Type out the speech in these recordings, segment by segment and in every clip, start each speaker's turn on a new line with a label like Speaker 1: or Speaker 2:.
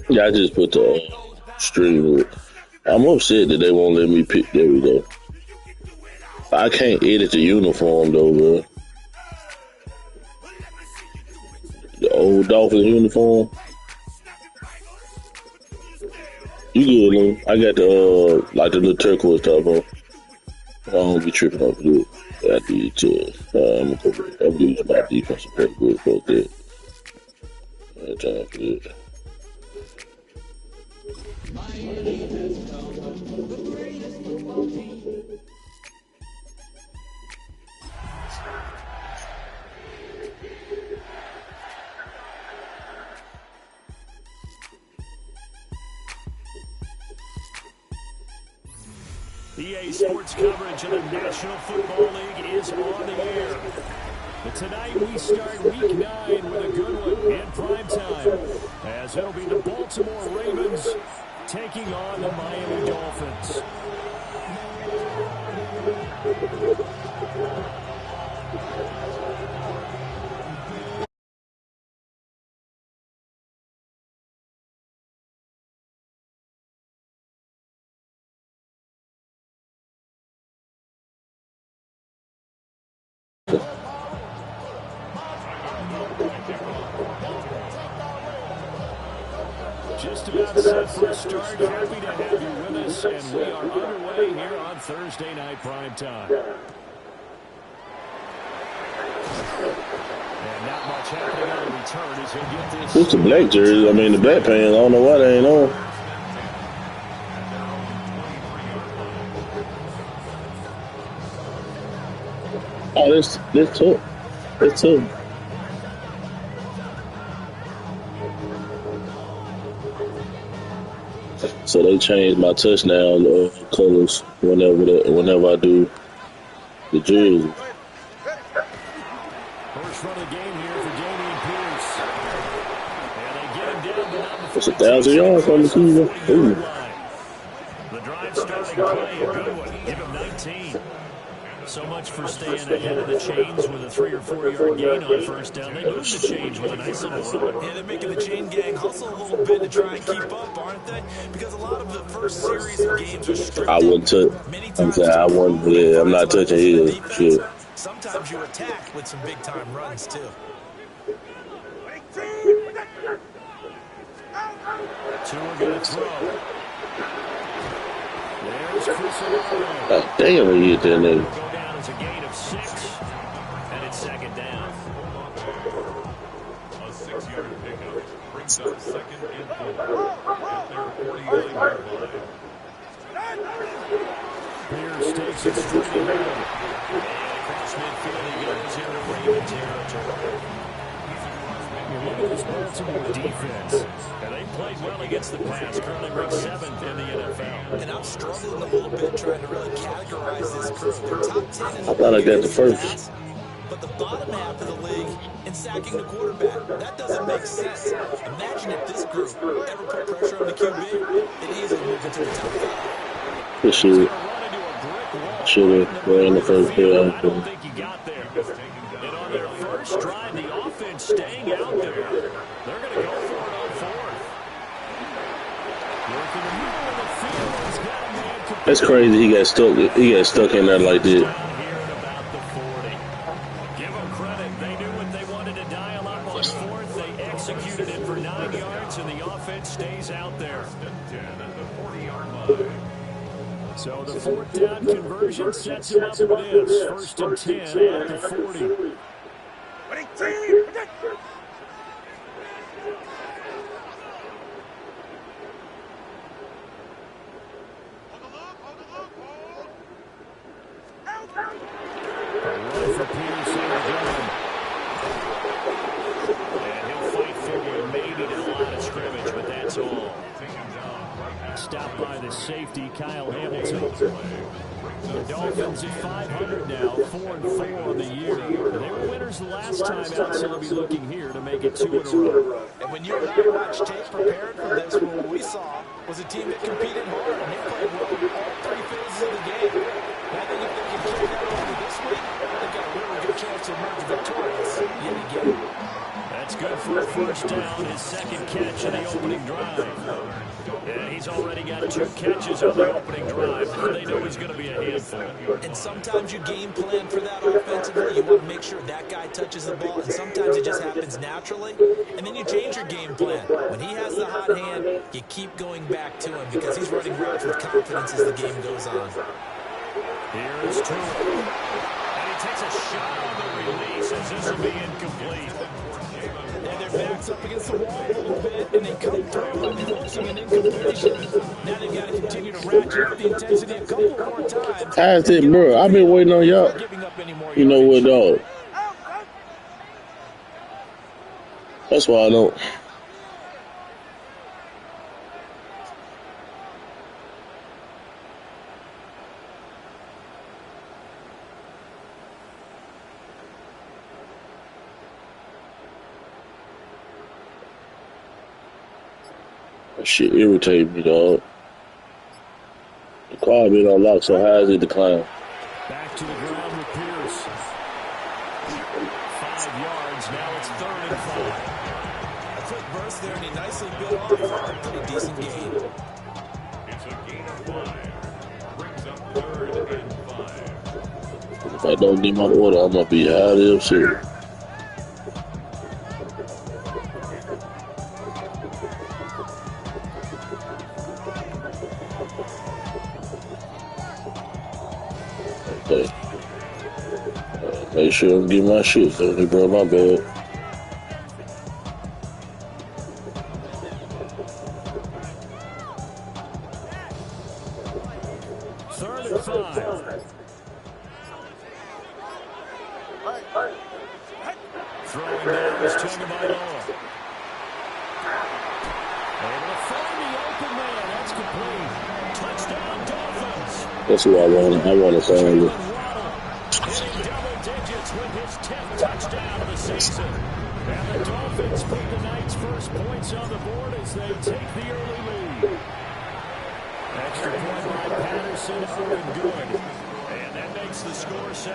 Speaker 1: Yeah, I just put the stream. I'm upset that they won't let me pick. There we go. I can't edit the uniform though, bro. The old Dolphins uniform. You good, Lou? I got the like the little turquoise top on. I don't be tripping off of it. I did too. I'm gonna use my defensive play good for that. Time for that.
Speaker 2: EA Sports coverage of the National Football League is on the air. But tonight we start Week 9 with a good one in prime time, as it'll be the Baltimore Ravens taking on the Miami Dolphins. Just about set for a start. Happy to have you with us, and we are underway here on Thursday Night Prime Time. And not much happening on the return as he'll get this.
Speaker 1: What's the black jersey? I mean, the black pants. I don't know why they ain't on. Oh, this tough. That's tough. So they changed my touchdown colors whenever I do the jersey.
Speaker 2: First run of the game here for Dameon Pierce. And they get him down, but not before
Speaker 1: It's 1,000 yards on the season. Ooh.
Speaker 2: The drive starting play, a good one. Give him 19. So much for staying ahead of the chains with a 3 or 4 yard gain on first down. They move the chains with a nice little run.
Speaker 3: Yeah, they're making the chain gang hustle a little bit to try and keep up, aren't they? Because a lot of the first series of games are scripted.
Speaker 1: I wouldn't touch. I'm saying I wouldn't. Yeah, I'm not touching his shit.
Speaker 3: Sometimes you attack with some big time runs too.
Speaker 2: Two are going to throw. There's Chris Olave.
Speaker 1: God damn, he hit that nigga.
Speaker 2: Go down as a gain of 6, and it's second down.
Speaker 4: A 6-yard pickup brings up second and 4 at their 49-yard line.
Speaker 2: Pierce takes it straight away. And across midfield, he goes into Raven territory. You look at this Baltimore defense, and they played well against the pass, currently ranked 7th in the NFL.
Speaker 3: And I'm struggling a little bit trying to really categorize this group. They're top 10 in
Speaker 1: I thought I got the first.
Speaker 3: pass, but the bottom half of the league in sacking the quarterback. That doesn't make sense. Imagine if this group ever put pressure on the QB, it easily moved into the top 5.
Speaker 1: This shit should have ran the first
Speaker 2: I
Speaker 1: play.
Speaker 2: don't think he got there. And on their first drive, the offense staying out there. They're going to go for it on 4th. Working the middle of the field. He's got a man complete.
Speaker 1: That's crazy. He got stuck in there like that.
Speaker 2: Down here at about the 40. Give them credit. They knew what they wanted to dial up on 4th. They executed it for 9 yards, and the offense stays out there.
Speaker 4: 10 at the 40-yard line.
Speaker 2: So the 4th down conversion sets him up with this. 1st and 10 at the 40. Run for Pierce again. And he'll fight for maybe the line of scrimmage, but that's all. Stopped by the safety, Kyle Hamilton. The Dolphins at 500 now, 4-4 on the year. They were winners the last time out, so they'll be looking here to make it 2 in a row.
Speaker 3: And when you and I watched tape prepared for this, what we saw was a team that competed hard and they played well all 3 phases of the game. And I think if they can carry that over this week, they've got a really good chance to emerge victorious yet again.
Speaker 2: That's That's good for a first down, his second catch in the opening drive. And he's already got 2 catches on the opening drive. They know he's going to be a handful.
Speaker 3: And sometimes you game plan for that offensively. You want to make sure that guy touches the ball, and sometimes it just happens naturally. And then you change your game plan. When he has the hot hand, you keep going back to him because he's running routes with confidence as the game goes on.
Speaker 2: Here is Tua. And he takes a shot on the release as this will be incomplete.
Speaker 3: And their back's up against the wall a little bit, and they come through forcing an incompletion. Now they've got to continue to ratchet up the intensity a couple more times.
Speaker 1: I said, bro, I've been waiting on y'all. You know what, dog? That's why I don't. That shit irritates me, dog. The car been unlocked, so how is it decline?
Speaker 2: Back to the ground with Pierce. 5 yards, now it's 3rd and 5.
Speaker 3: A quick burst there, and he nicely bit off a pretty decent gain.
Speaker 4: It's a gain of 5. Brings up 3rd and 5.
Speaker 1: If I don't get my order, I'm going to be highly upset. Okay. Make sure I get my shit, so they brought my bag.
Speaker 2: Third and 5. Throwing down is Tagovailoa. Able to find the open man. That's complete. Touchdown, Dolphins.
Speaker 1: That's who I want. I want to find it.
Speaker 2: Hitting double digits with his 10th touchdown of the season. And the Dolphins put the night's first points on the board as they take the early lead. Extra point by Patterson, up and good. And that makes the score 7-0.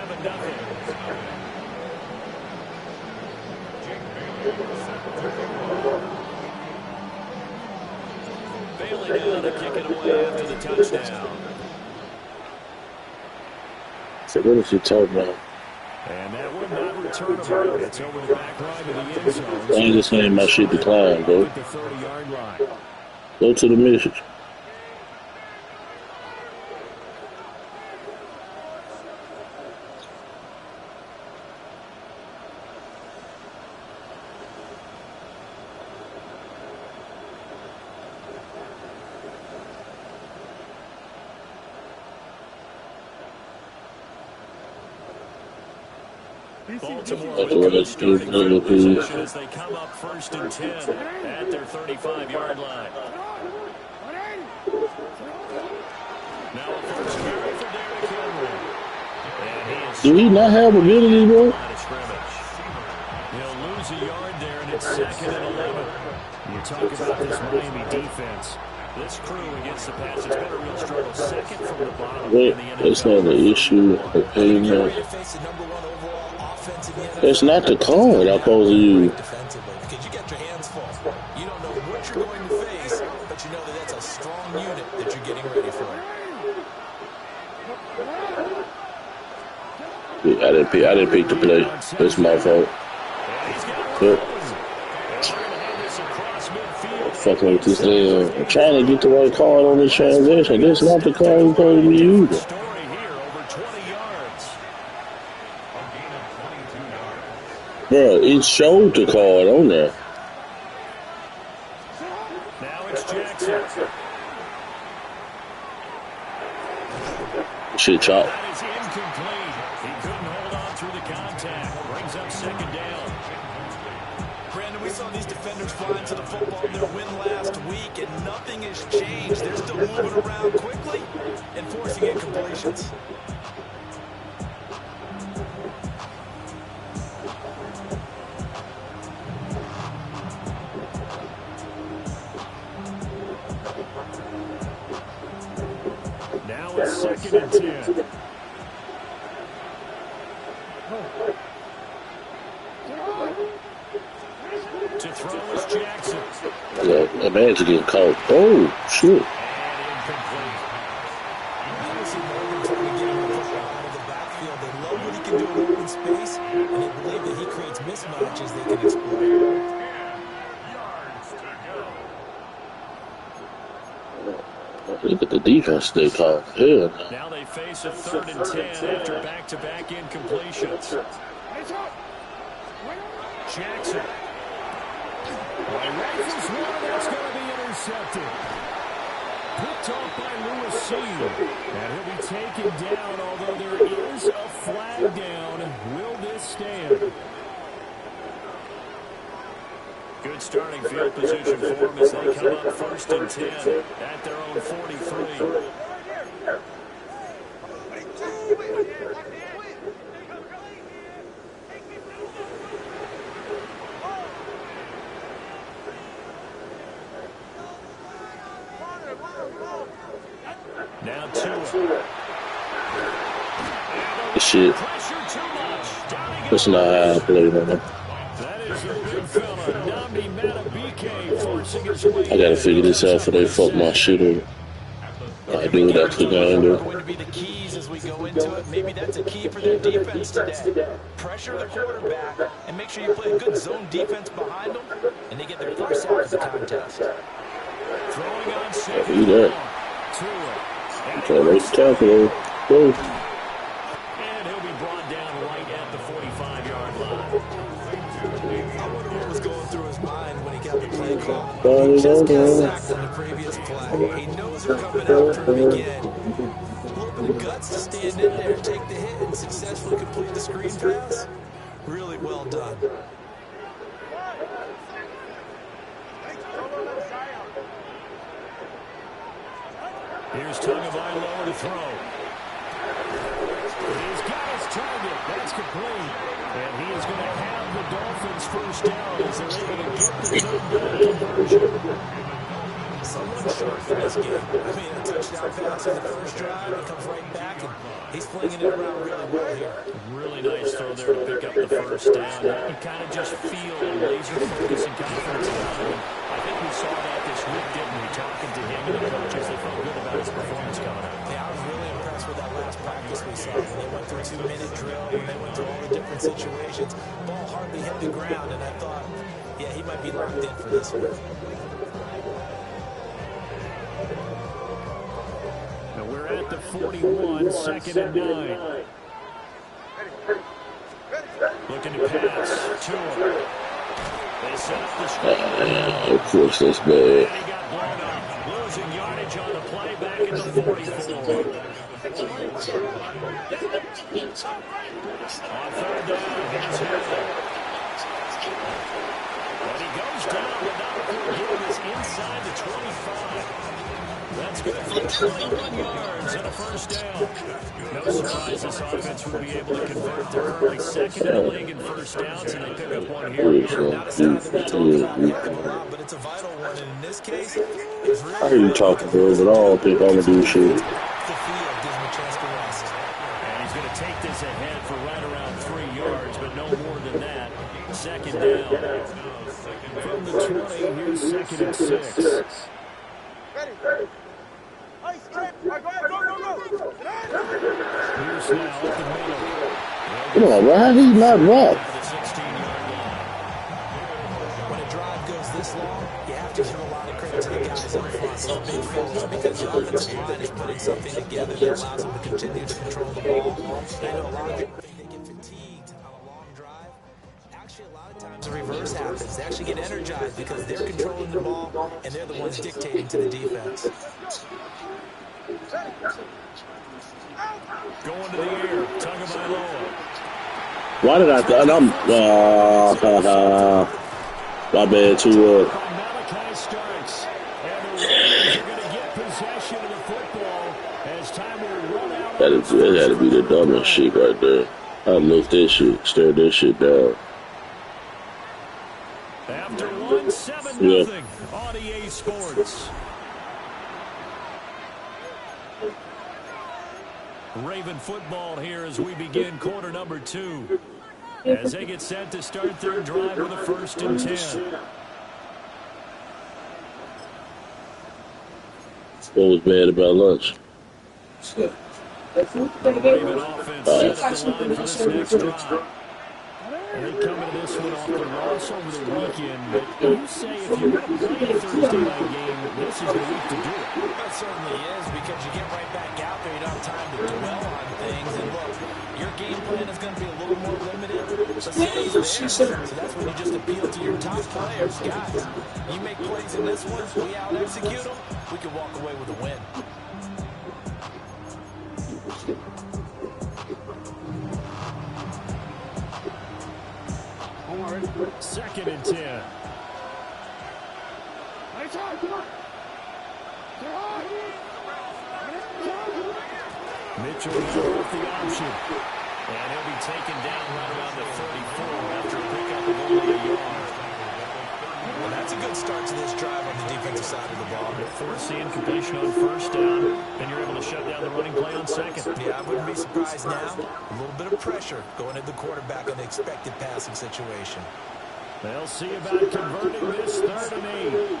Speaker 2: Bailey now to kick it away after the touchdown.
Speaker 1: So what is he talking about?
Speaker 2: And that would not returnable. It's over the back line of the end zone.
Speaker 1: I ain't just saying my shit declined, bro.
Speaker 2: At the 30-yard line.
Speaker 1: Go to the message.
Speaker 2: Baltimore
Speaker 1: That's
Speaker 2: with
Speaker 1: what
Speaker 2: good
Speaker 1: it's
Speaker 2: starting
Speaker 1: doing,
Speaker 2: field
Speaker 1: please.
Speaker 2: position as they come up 1st and 10 at their 35-yard line. Now a first carry for Derrick Henry. And he is
Speaker 1: Do he not have ability, bro?
Speaker 2: line of scrimmage. He'll lose a yard there, and it's 2nd and 11. You talk about this Miami defense. This crew against the pass, it's been a real struggle. 2nd from the bottom
Speaker 1: Wait,
Speaker 2: in the NFL.
Speaker 1: that's not the issue. Okay, man. It's not the card I'm supposed to use.
Speaker 3: Defensively, because you got your hands full. You don't know what you're going to face, but you know that that's a strong unit that you're getting ready for.
Speaker 1: I didn't pick the play. It's my fault. But fucking with this thing. I'm trying to get the right card on this transaction. That's not the card I'm supposed to be using.
Speaker 2: Story here, over 20 yards.
Speaker 4: A gain of 22 yards.
Speaker 1: Bro, it showed the card on there.
Speaker 2: Now it's Jackson.
Speaker 1: Shit, chop.
Speaker 2: That is incomplete. He couldn't hold on through the contact. Brings up 2nd down.
Speaker 3: Brandon, we saw these defenders flying to the football in their win last week, and nothing has changed. They're still moving around quickly and forcing incompletions.
Speaker 2: Now it's 2nd and 10. To throw is Jackson.
Speaker 1: Yeah, imagine getting caught. Oh, shit.
Speaker 2: And incomplete.
Speaker 3: Obviously, Morgan trying to get him the football out of the backfield. They love what he can do in open space, and they believe that he creates mismatches they can exploit.
Speaker 4: 10 yards to go.
Speaker 1: Look at the defense they called. Hell,
Speaker 2: Now they face a 3rd and 10 after back-to-back incompletions. Jackson. Rifles one, that's going to be intercepted. Picked off by Lewis C. And he'll be taken down, although there is a flag down. Will this stand? Good starting field position for them as they come up 1st and 10 at their own 43. Now Tua.
Speaker 1: shit. That's not how I play, man. I gotta figure this out before they fuck my shit up. I do what I click on there.
Speaker 3: Going to be the keys as we go into it. Maybe that's a key for their defense today. Pressure the quarterback and make sure you play a good zone defense behind them, and they get their first sack of the contest.
Speaker 2: Throwing on second.
Speaker 1: Do that. Try to make the tackle. Go.
Speaker 2: And he'll be brought down right at the 45-yard line.
Speaker 3: I wonder what was going through his mind when he got the play call. He just got sacked on the previous play. He knows they're coming after him again. A little bit of guts to stand in there, take the hit, and successfully complete the screen pass. Really well done.
Speaker 2: Here's Tagovailoa to throw. He's got his target. That's complete. And he is going to have the Dolphins first down as they're able to get the third down conversion.
Speaker 3: Someone short for this game. I mean, a touchdown pass in the first drive. He comes right back, and he's flinging it around really well here.
Speaker 2: Really nice throw there to pick up the first down. You kind of just feel a laser focus and confidence about him. I think we saw that this week, didn't we? Talking to him and the coaches, they felt good about his performance coming up.
Speaker 3: Yeah, I was really impressed with that last practice we saw. When they went through a 2-minute drill, when they went through all the different situations, ball hardly hit the ground, and I thought, yeah, he might be locked in for this one.
Speaker 2: Now we're at the 41, 2nd and 9. Looking to pass. Tua. They set up the screen.
Speaker 1: Of course, that's bad.
Speaker 2: And he got blown up. Losing yardage on the play back at the 44. On 3rd down, here's Hill. But he goes down without getting this inside the 25. That's good for 21 yards and a first down. No surprise this offense will be able to convert. They're currently 2nd in the league in first downs, and they pick up one here.
Speaker 3: Not a stat that we talk about a lot, but it's a vital one, and in this case, it's really
Speaker 1: I hear you talking, bro, but I don't think I'm gonna do shit.
Speaker 3: the field gives him a chance to rest.
Speaker 2: And he's going to take this ahead for right around 3 yards, but no more than that. 2nd down. From the 20, here's 2nd and 6. Here's now at the middle.
Speaker 1: Come on, bro. How he not rock?
Speaker 2: The 16-yard line.
Speaker 3: When a drive goes this long, you have to give a lot of credit to the guys up front. It's a big failure because the offensive line is putting something together that allows them to continue to control the ball. And I know a lot of people think they get fatigued on a long drive. Actually, a lot of times the reverse happens. They actually get energized because they're controlling the ball and they're the ones dictating to the defense.
Speaker 2: Going to the air. Tagovailoa.
Speaker 1: Why did I? My bad too.
Speaker 2: Malachi starts. And the Raiders are going to get possession of the football as time will run out.
Speaker 1: That had to be the dumbest shit right there. I looked that shit, stared that shit down.
Speaker 2: After 1-7-0 on EA Sports. Raven football here as we begin quarter number 2. as they get set to start their drive with a 1st and 10.
Speaker 1: What was bad about lunch?
Speaker 2: The Raven offense set up the line for this next drive. And they come into this one off the loss over the weekend. But you say if you're going to play a Thursday night game, this is the week to do it.
Speaker 3: That certainly is, because you get right back out there. You don't have time to dwell on things. And look, your game plan is going to be a little more limited. But city's there. So that's when you just appeal to your top players. Guys, you make plays in this one, we out-execute them, we can walk away with a win.
Speaker 2: 2nd and 10. Mitchell off the option. And he'll be taken down right around the 34 after a pickup of only a yard.
Speaker 3: Well, that's a good start to this drive on the defensive side of the ball.
Speaker 2: Forcing completion on 1st down, and you're able to shut down the running play on 2nd.
Speaker 3: Yeah, I wouldn't be surprised now. A little bit of pressure going at the quarterback in the expected passing situation.
Speaker 2: They'll see about converting this 3rd and 8.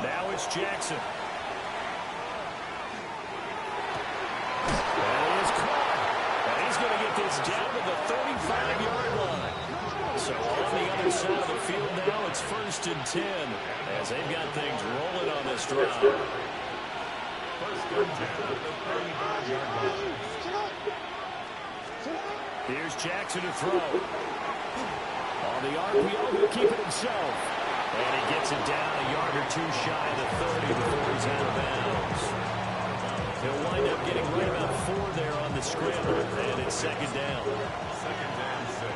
Speaker 2: Now it's Jackson. And he is caught. And he's going to get this down to the 35-yard line. So on the other side of the field now, it's 1st and 10 as they've got things rolling on this drive.
Speaker 4: 1st and 10 at the 35-yard line.
Speaker 2: Here's Jackson to throw. On the RPO, he'll keep it himself. And he gets it down a yard or 2 shy of the 30 before he's out of bounds. He'll wind up getting right about 4 there on the scramble, and it's 2nd down.
Speaker 4: 2nd and 6.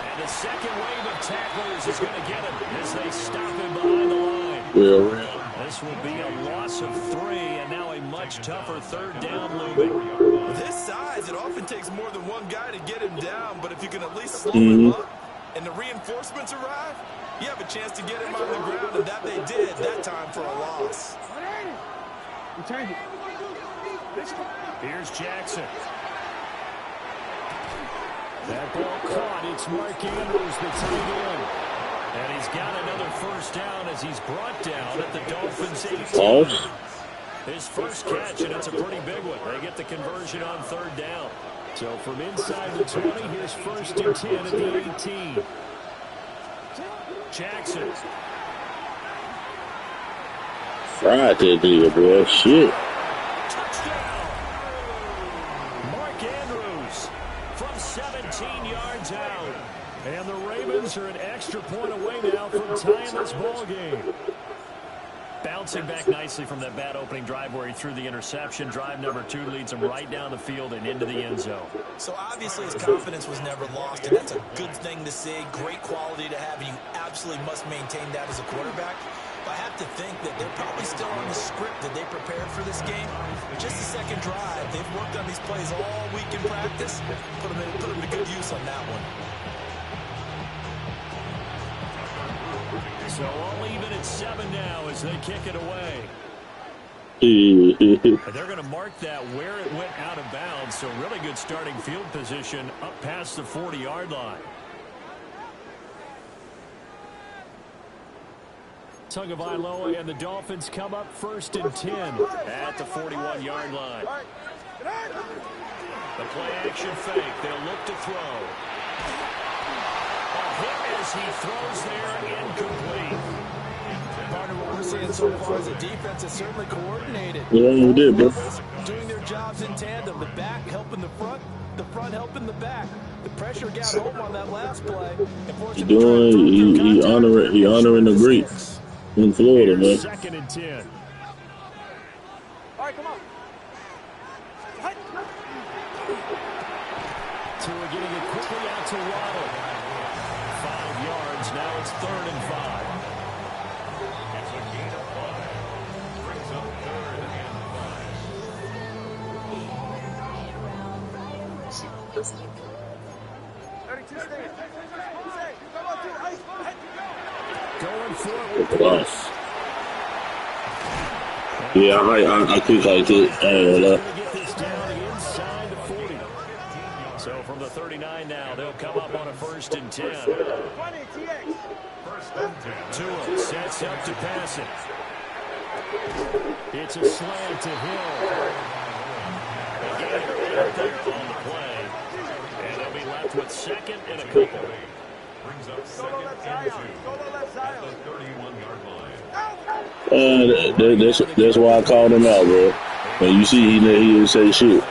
Speaker 2: And the second wave of tacklers is going to get him as they stop him behind the line.
Speaker 1: Real.
Speaker 2: This will be a loss of 3, and now a much tougher 3rd down looming.
Speaker 3: With his size, it often takes more than one guy to get him down, but if you can at least slow him up and the reinforcements arrive, you have a chance to get him on the ground, and that they did that time for a loss.
Speaker 2: Here's Jackson. That ball caught. It's Mark Andrews, the tight end. And he's got another 1st down as he's brought down at the Dolphins 18. His first catch, and it's a pretty big one. They get the conversion on 3rd down. So from inside the 20, here's 1st and 10 at the 18. Jackson.
Speaker 1: Fried that nigga, boy. Shit.
Speaker 2: Touchdown. Mark Andrews from 17 yards out. And the Ravens are an extra point away now from tying this ball game. Bouncing back nicely from that bad opening drive where he threw the interception. Drive number 2 leads him right down the field and into the end zone.
Speaker 3: So obviously his confidence was never lost, and that's a good thing to see. Great quality to have, and you absolutely must maintain that as a quarterback. But I have to think that they're probably still on the script that they prepared for this game. Just the second drive. They've worked on these plays all week in practice. Put them to good use on that one.
Speaker 2: So all even at 7 now as they kick it away. And they're going to mark that where it went out of bounds. So really good starting field position up past the 40-yard line. Tagovailoa and the Dolphins come up 1st and 10 at the 41-yard line. The play action fake. They'll look to throw. A hit as he throws there, incomplete.
Speaker 3: Part of what we're seeing so far is the defense is certainly coordinated.
Speaker 1: Yeah, you did, bro.
Speaker 3: Doing their jobs in tandem. The back helping the front helping the back. The pressure got home on that last play.
Speaker 1: He doing, he honoring the Greeks in Florida, man.
Speaker 2: 2nd and 10.
Speaker 3: All right, come on.
Speaker 2: Tua getting it quickly out to Waddle. 5 yards. Now it's 3rd and 5.
Speaker 4: It's a gain of 5. Brings up 3rd and 5.
Speaker 2: Going for it with pass.
Speaker 1: Yeah, I quick hiked it. I ain't gonna lie.
Speaker 2: Going to get this down inside the 40. So from the 39 now, they'll come up on a 1st and 10. Tua sets up to pass it. It's a slant to Hill. They get it out there on the play. And they'll be left with 2nd and a couple.
Speaker 4: Brings up 2nd and 2 at the 31-yard line.
Speaker 1: That's why I called him out, bro. And you see, he didn't say shit.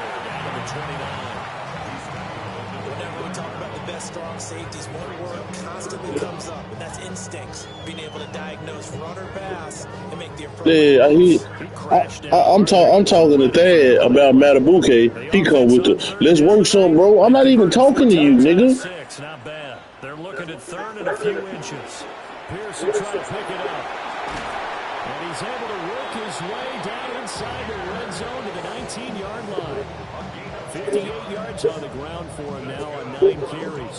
Speaker 3: Whenever we talk about the best strong safeties, one word constantly comes up, and that's instincts. Being able to diagnose run or pass and make the appropriate.
Speaker 1: Yeah, I'm talking to Thad about Matabuke. He come with the let's work some, bro. I'm not even talking to you, nigga.
Speaker 2: 6, not bad. They're looking at 3rd and a few inches. Pierce will try to pick it up. And he's able to work his way down inside the red zone to the 19-yard line. 58 yards on the ground for him now on 9 carries.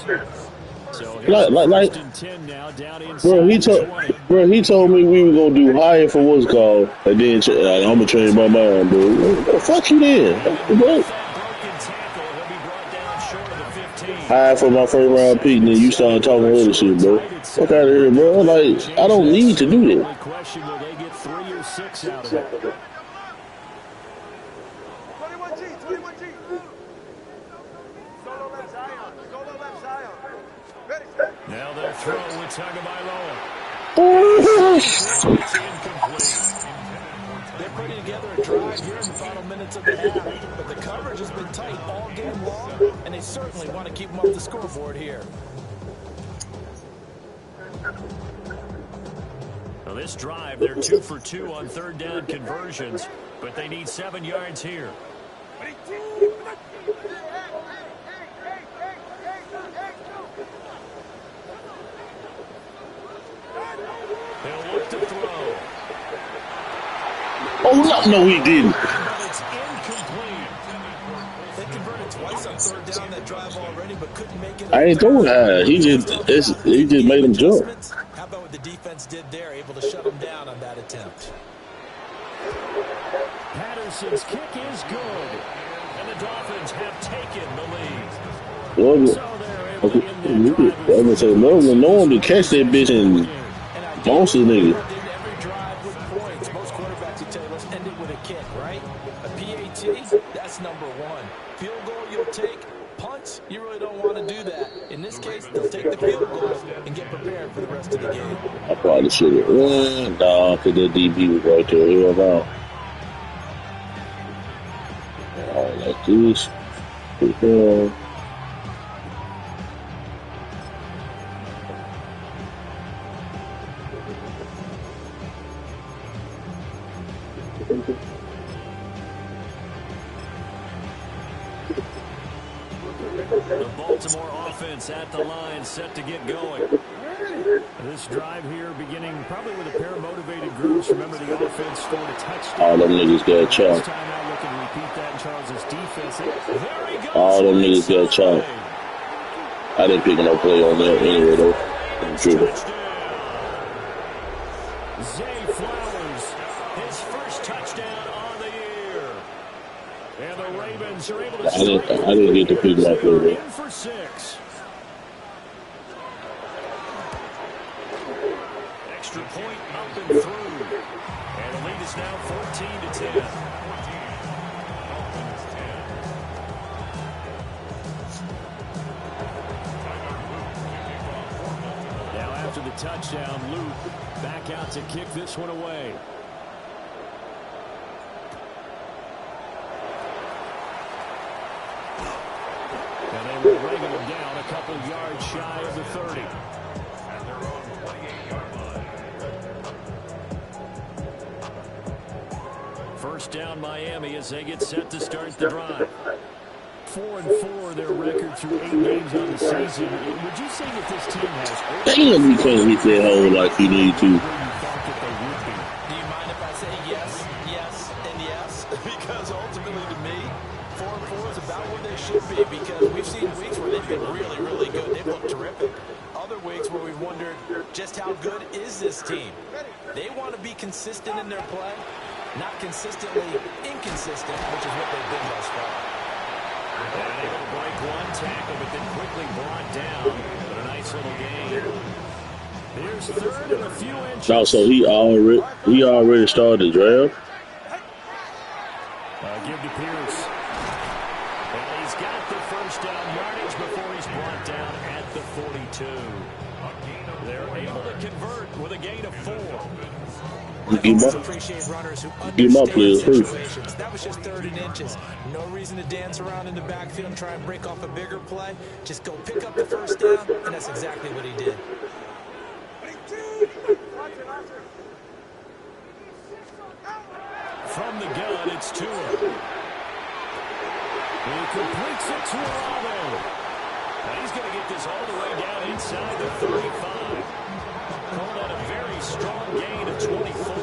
Speaker 2: So
Speaker 1: like
Speaker 2: 1st and 10 now down inside
Speaker 1: bro, he told me we were gonna do higher for what's called, and then I'm gonna change my mind, bro. Fuck you then. Bro. High for my 1st round pick, and then you start talking other shit, bro. Fuck out of here, bro. Like, I don't need to do that.
Speaker 2: Question, will they get 3 or 6 out of it?
Speaker 5: 21G. Solo left Zion. Ready.
Speaker 2: Now they'll throw with Tagovailoa.
Speaker 3: They're putting together a drive here in the final minutes of the half, but the coverage has been tight all game long, and they certainly want to keep them off the scoreboard here.
Speaker 2: Well, this drive, they're 2 for 2 on 3rd down conversions, but they need 7 yards here. They'll look to throw.
Speaker 1: Oh, no, he didn't.
Speaker 2: But it's incomplete.
Speaker 3: They converted twice on 3rd down that drive already, but couldn't make it.
Speaker 1: I ain't throwing high. He just made him jump.
Speaker 3: How about what the defense did there, able to shut him down on that attempt?
Speaker 2: Patterson's kick is good, and the Dolphins have taken the lead.
Speaker 1: Well,
Speaker 2: So they're able to end that drive.
Speaker 1: I'm gonna say, no one to catch that bitch and bounce the nigga.
Speaker 3: Every drive with points. Most quarterbacks would tell you, let's end it with a kick, right? A PAT, that's number 1. Field goal you'll take. Punts, you really don't want to do that. In this case, they'll take the field goal and get prepared for the rest of the game.
Speaker 1: I probably should have run, nah, because the DB was right there. Hell no. All right, like this. Prepare.
Speaker 2: The Baltimore offense at the line, set to get going. This drive here beginning probably with a pair of motivated groups. Remember, the offense scored a touchdown.
Speaker 1: All them niggas got chopped.
Speaker 2: Time out looking to repeat that in Charles's defense. There he goes.
Speaker 1: All them niggas got chopped. I didn't pick no play on that anyway, though. I'm tripping.
Speaker 2: Zay Flowers, his first touchdown on the year. And the Ravens are able to
Speaker 1: I didn't get to pick my play, though.
Speaker 2: in for 6. Extra point up and through. And the lead is now 14-10. Now after the touchdown, Luke back out to kick this one away. And they will bring him down a couple yards shy of the 30.
Speaker 4: At their own 28-yard line.
Speaker 2: First down Miami as they get set to start the drive. 4-4 their record through 8 games on the season. Would you say that this team has...
Speaker 1: Damn, we can't hit that hole like he need to.
Speaker 3: Do you mind if I say yes, yes, and yes? Because ultimately to me, 4-4 is about where they should be, because we've seen weeks where they've been really, really good. They've looked terrific. Other weeks where we've wondered just how good is this team. They want to be consistent in their play. Not consistently inconsistent, which is what they've been thus far.
Speaker 2: And able to break one tackle, but then quickly brought down. But a nice little gain. Here's third and a few inches.
Speaker 1: No, so he already started the draft.
Speaker 2: Give to Pierce. And he's got the first down yardage before he's brought down at the 42. They're able to convert with a gain of 4.
Speaker 3: Appreciate runners who understand situations. That was just 3rd and inches. No reason to dance around in the backfield and try and break off a bigger play. Just go pick up the first down, and that's exactly what he did.
Speaker 2: From the gun, it's Tua. He completes it to Gotw. And he's going to get this all the way down inside the 35. Called out a very strong gain of 24.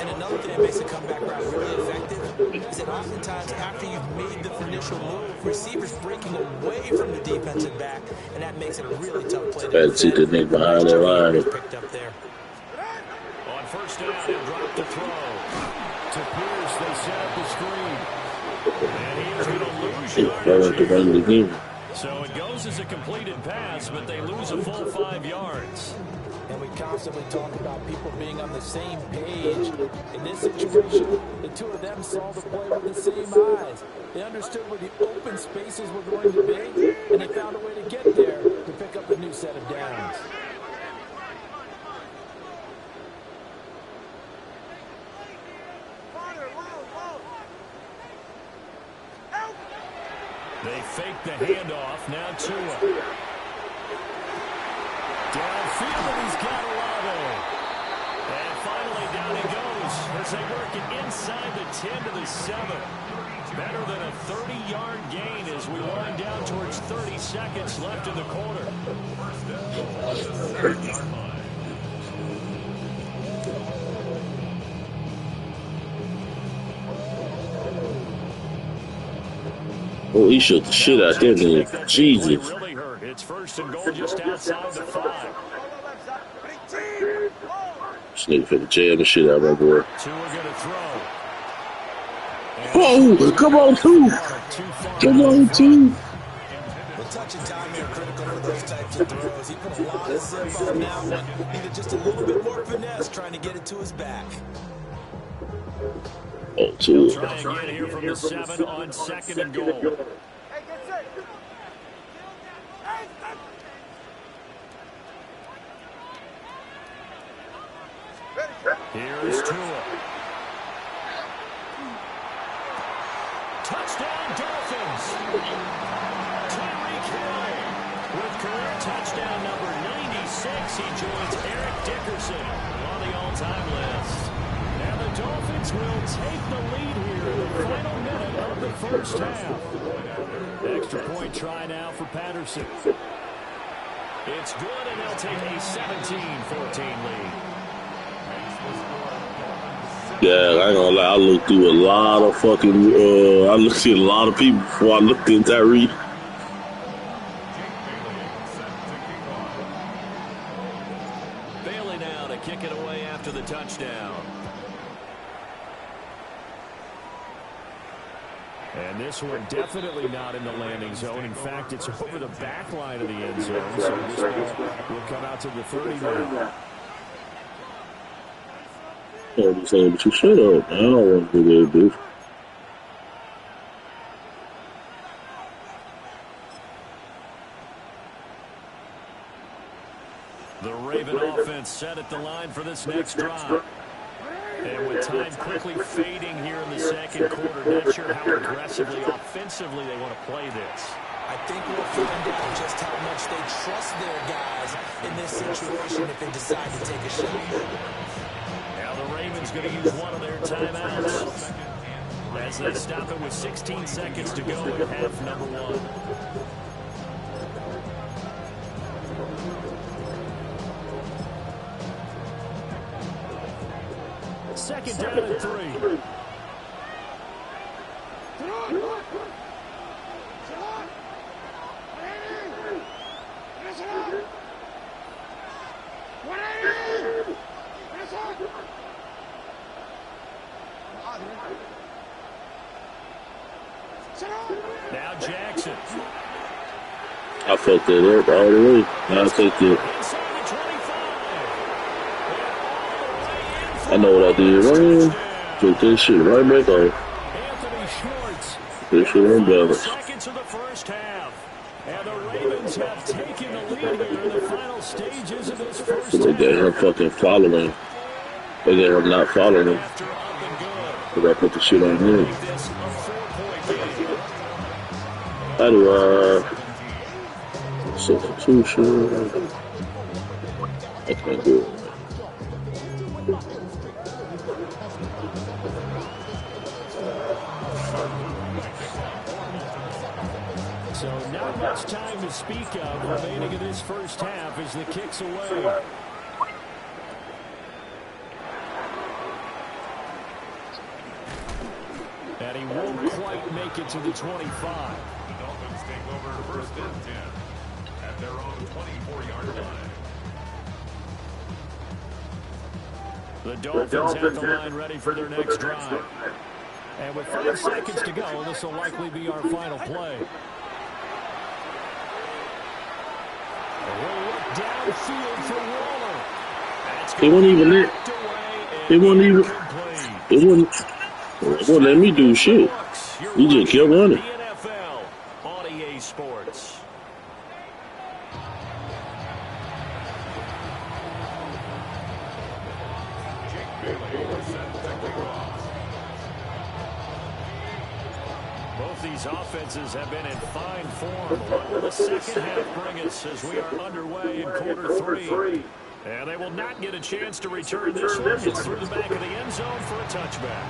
Speaker 3: And another thing that makes a comeback route really effective is that oftentimes after you've made the initial move, receivers breaking away from the defensive back, and that makes it a really tough play to defend.
Speaker 1: See the nigga behind that line.
Speaker 3: Picked up there.
Speaker 2: On first down, he'll drop the throw. To Pierce, they set up the screen. And he's going to lose yardage here. So it goes as a completed pass, but they lose a full 5 yards.
Speaker 3: And we constantly talk about people being on the same page. In this situation, the two of them saw the play with the same eyes. They understood where the open spaces were going to be, and they found a way to get there to pick up a new set of downs.
Speaker 2: They fake the handoff. Now Tua. Downfield, and he's got Gotw. And finally down he goes as they work it inside the 10 to the 7. Better than a 30-yard gain as we wind down towards 30 seconds left in the quarter.
Speaker 1: Oh, he shook the shit out there, nigga. Jesus.
Speaker 2: Really hurt. It's first and goal just outside the 5.
Speaker 1: This nigga finna jam the shit out of my boy.
Speaker 2: Tua gonna throw.
Speaker 1: Oh, come on, two. Come on, two.
Speaker 3: The touch and timing are critical for those types of throws. He put a lot of zip on that one. Needed just a little bit more finesse trying to get it to his back.
Speaker 1: Oh, two.
Speaker 2: Try again here from the 7 on second and goal. Here's Tua. Touchdown, Dolphins. Tyreek Hill with career touchdown number 96. He joins Eric Dickerson on the all-time list. And the Dolphins will take the lead here in the final minute of the first half. Extra point try now for Patterson. It's good, and they'll take a 17-14 lead.
Speaker 1: Yeah, I ain't gonna lie. I looked through a lot of fucking. I looked at a lot of people before I looked at Tyreek.
Speaker 2: Bailey now to kick it away after the touchdown. And this one definitely not in the landing zone. In fact, it's over the back line of the end zone. So this ball will come out to the 30 now.
Speaker 1: I'm saying, but you shut up, man. I don't want to do that, dude.
Speaker 2: The Raven offense set at the line for this next drive. And with time quickly fading here in the second quarter, not sure how aggressively, offensively they want to play this.
Speaker 3: I think we'll find out just how much they trust their guys in this situation if they decide to take a shot.
Speaker 2: Now the Ravens going to use one of their timeouts as they stop it with 16 seconds to go in half number 1. Second down and 3. Now Jackson.
Speaker 1: I fucked that up all the way. I'll take it.
Speaker 2: Inside the 25.
Speaker 1: I know what I did wrong. Took this shit right back on.
Speaker 2: Anthony Schwartz.
Speaker 1: This shit on balance.
Speaker 2: Seconds of the first half. And the Ravens have taken the lead here in the final stages of this first
Speaker 1: So they got him fucking following. They got him not following him.
Speaker 2: after up and good.
Speaker 1: So I put the shit on him.
Speaker 2: Make this a 4-point game.
Speaker 1: How do substitution? I can't do it.
Speaker 2: So not much time to speak of remaining in this first half as the kick's away. And he won't quite make it to the 25.
Speaker 4: The Dolphins take over first and 10 at their own 24-yard line.
Speaker 2: The Dolphins have the line ready for their next drive. And with 5 seconds to go, this will likely be our final play. We'll look downfield for Waller.
Speaker 1: It wasn't even it. It wasn't even. It wasn't. It wouldn't let me do shit. You just kept running.
Speaker 2: The NFL on EA Sports. Both these offenses have been in fine form. What will the second half bring us as we are underway in quarter 3? And they will not get a chance to return this one. It's through the back of the end zone for a touchback.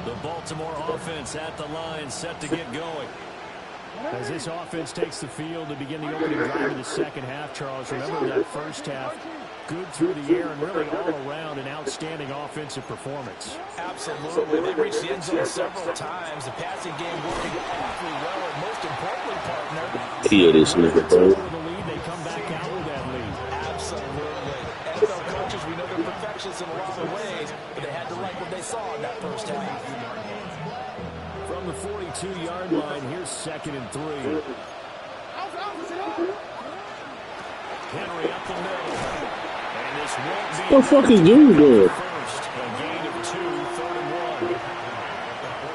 Speaker 2: The Baltimore offense at the line, set to get going. As this offense takes the field to begin the opening drive of the second half, Charles, remember that first half, good through the air and really all around an outstanding offensive performance.
Speaker 3: Absolutely. They reached the end zone several times. The passing game working awfully well. And most importantly, partner,
Speaker 1: Yeah, this nigga, bro.
Speaker 2: the lead, they come back out with that lead.
Speaker 3: absolutely. NFL coaches, we know they're perfectionists in a lot of ways, but they had to like what they saw in that first half.
Speaker 2: From the 42-yard line, here's 2nd and 3. Henry up the middle. And this won't be
Speaker 1: What the fuck is dude doing?
Speaker 2: first. A gain of 2, 3rd and 1.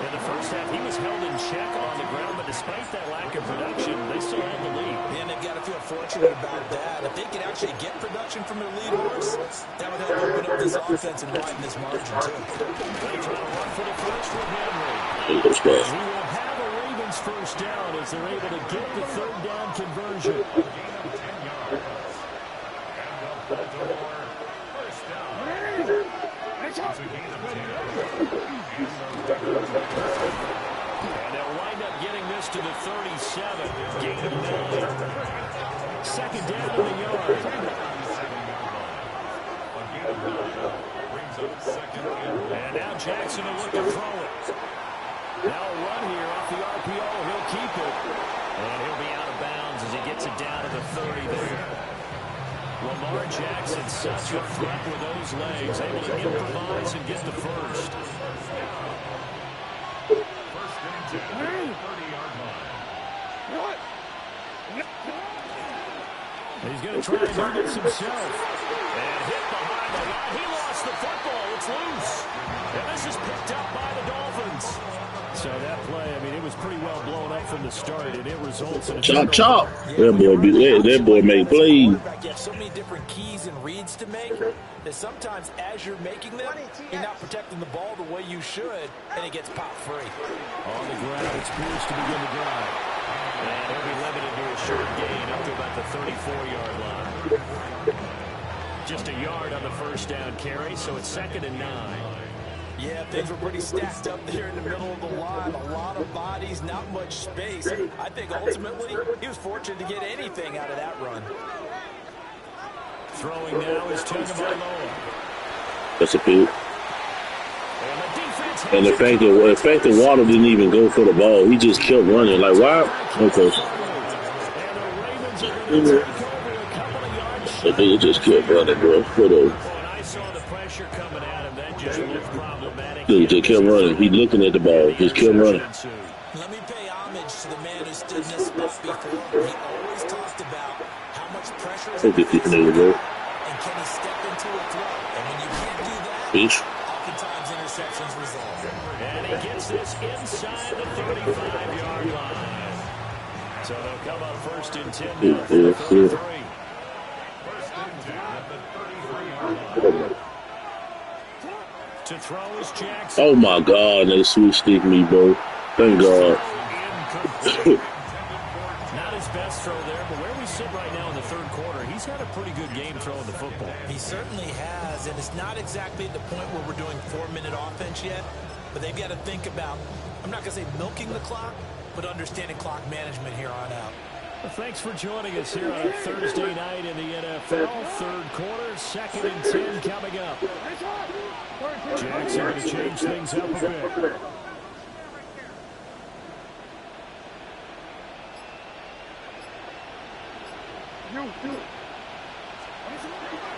Speaker 2: In the first half, he was held in check on the ground, but despite that lack of production, they still have the lead.
Speaker 3: And they've got to feel fortunate about that. If they could actually get production from their lead horse, that would help open up this offense and widen this margin, too.
Speaker 2: They try to run for the first with Henry.
Speaker 1: Hey, let's go.
Speaker 2: He will have a Ravens first down as they're able to get the 3rd down conversion. And they'll wind up getting this to the 37. Gain of 9. 2nd down in the yard. And now Jackson will look to throw it. Now a run here off the RPO. He'll keep it. And he'll be out of bounds as he gets it down to the 30 there. Lamar Jackson, such a threat with those legs, able to improvise and get the first.
Speaker 4: First and 10 at the 30-yard line.
Speaker 2: He's going to try to do this himself. And hit behind the line. He lost the football. It's loose. And this is picked up by the Dolphins. So that play, I mean, it was pretty well blown up from the start, and it results in a
Speaker 1: Chop, chop. That boy made plays.
Speaker 3: You have so many different keys and reads to make that sometimes as you're making them, you're not protecting the ball the way you should, and it gets popped free.
Speaker 2: On the ground, it's Pierce to begin the drive. And he'll be limited to a short gain up to about the 34-yard line. Just a yard on the first down carry, so it's 2nd and 9.
Speaker 3: Yeah, things were pretty stacked up there in the middle of the line. A lot of bodies, not much space. I think ultimately he was fortunate to get anything out of that run.
Speaker 2: Throwing now is Tagovailoa.
Speaker 1: That's a pick.
Speaker 2: And the defense
Speaker 1: And the fact that Waddle didn't even go for the ball, he just kept running. Like, why? Okay. They just kept running, bro. Whatever.
Speaker 2: I saw the pressure coming at him. That just looked problematic.
Speaker 1: Dude, just kept running. He's looking at the ball. Just kept running.
Speaker 3: Let me pay homage to the man who stood in this spot before. He always talked about how much pressure is
Speaker 1: Look at this nigga, bro.
Speaker 3: and can he step into a throw. And when you can't do that,
Speaker 1: Bitch.
Speaker 3: oftentimes interceptions result.
Speaker 2: And he gets this inside the 35-yard line. So they'll come up first and 10 now for the 33. To throw is Jackson.
Speaker 1: Oh my God, they sweet stick me, bro. Thank God.
Speaker 2: Not his best throw there, but where we sit right now in the third quarter, he's had a pretty good game throwing the football.
Speaker 3: He certainly has, and it's not exactly at the point where we're doing 4-minute offense yet, but they've got to think about, I'm not going to say milking the clock, but understanding clock management here on out.
Speaker 2: Well, thanks for joining us here on a Thursday night in the NFL. Third quarter, 2nd and 10 coming up. Jackson going to change things up a bit.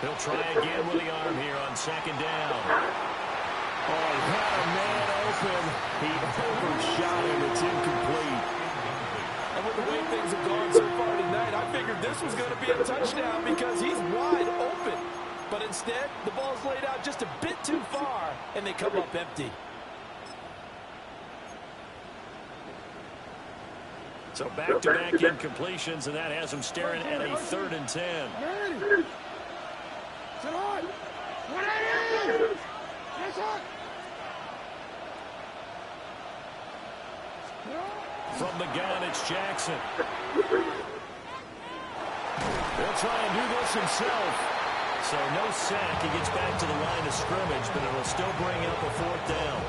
Speaker 2: He'll try again with the arm here on 2nd down. Oh, he had a man open. He overshot him. It's incomplete.
Speaker 6: And with the way things have gone so far tonight, I figured this was going to be a touchdown because he's wide open. But instead, the ball's laid out just a bit too far, and they come up empty.
Speaker 2: So back-to-back incompletions, and that has him staring at a 3rd and 10. From the gun, it's Jackson. He'll try and do this himself. So no sack. He gets back to the line of scrimmage, but it'll still bring up a 4th down.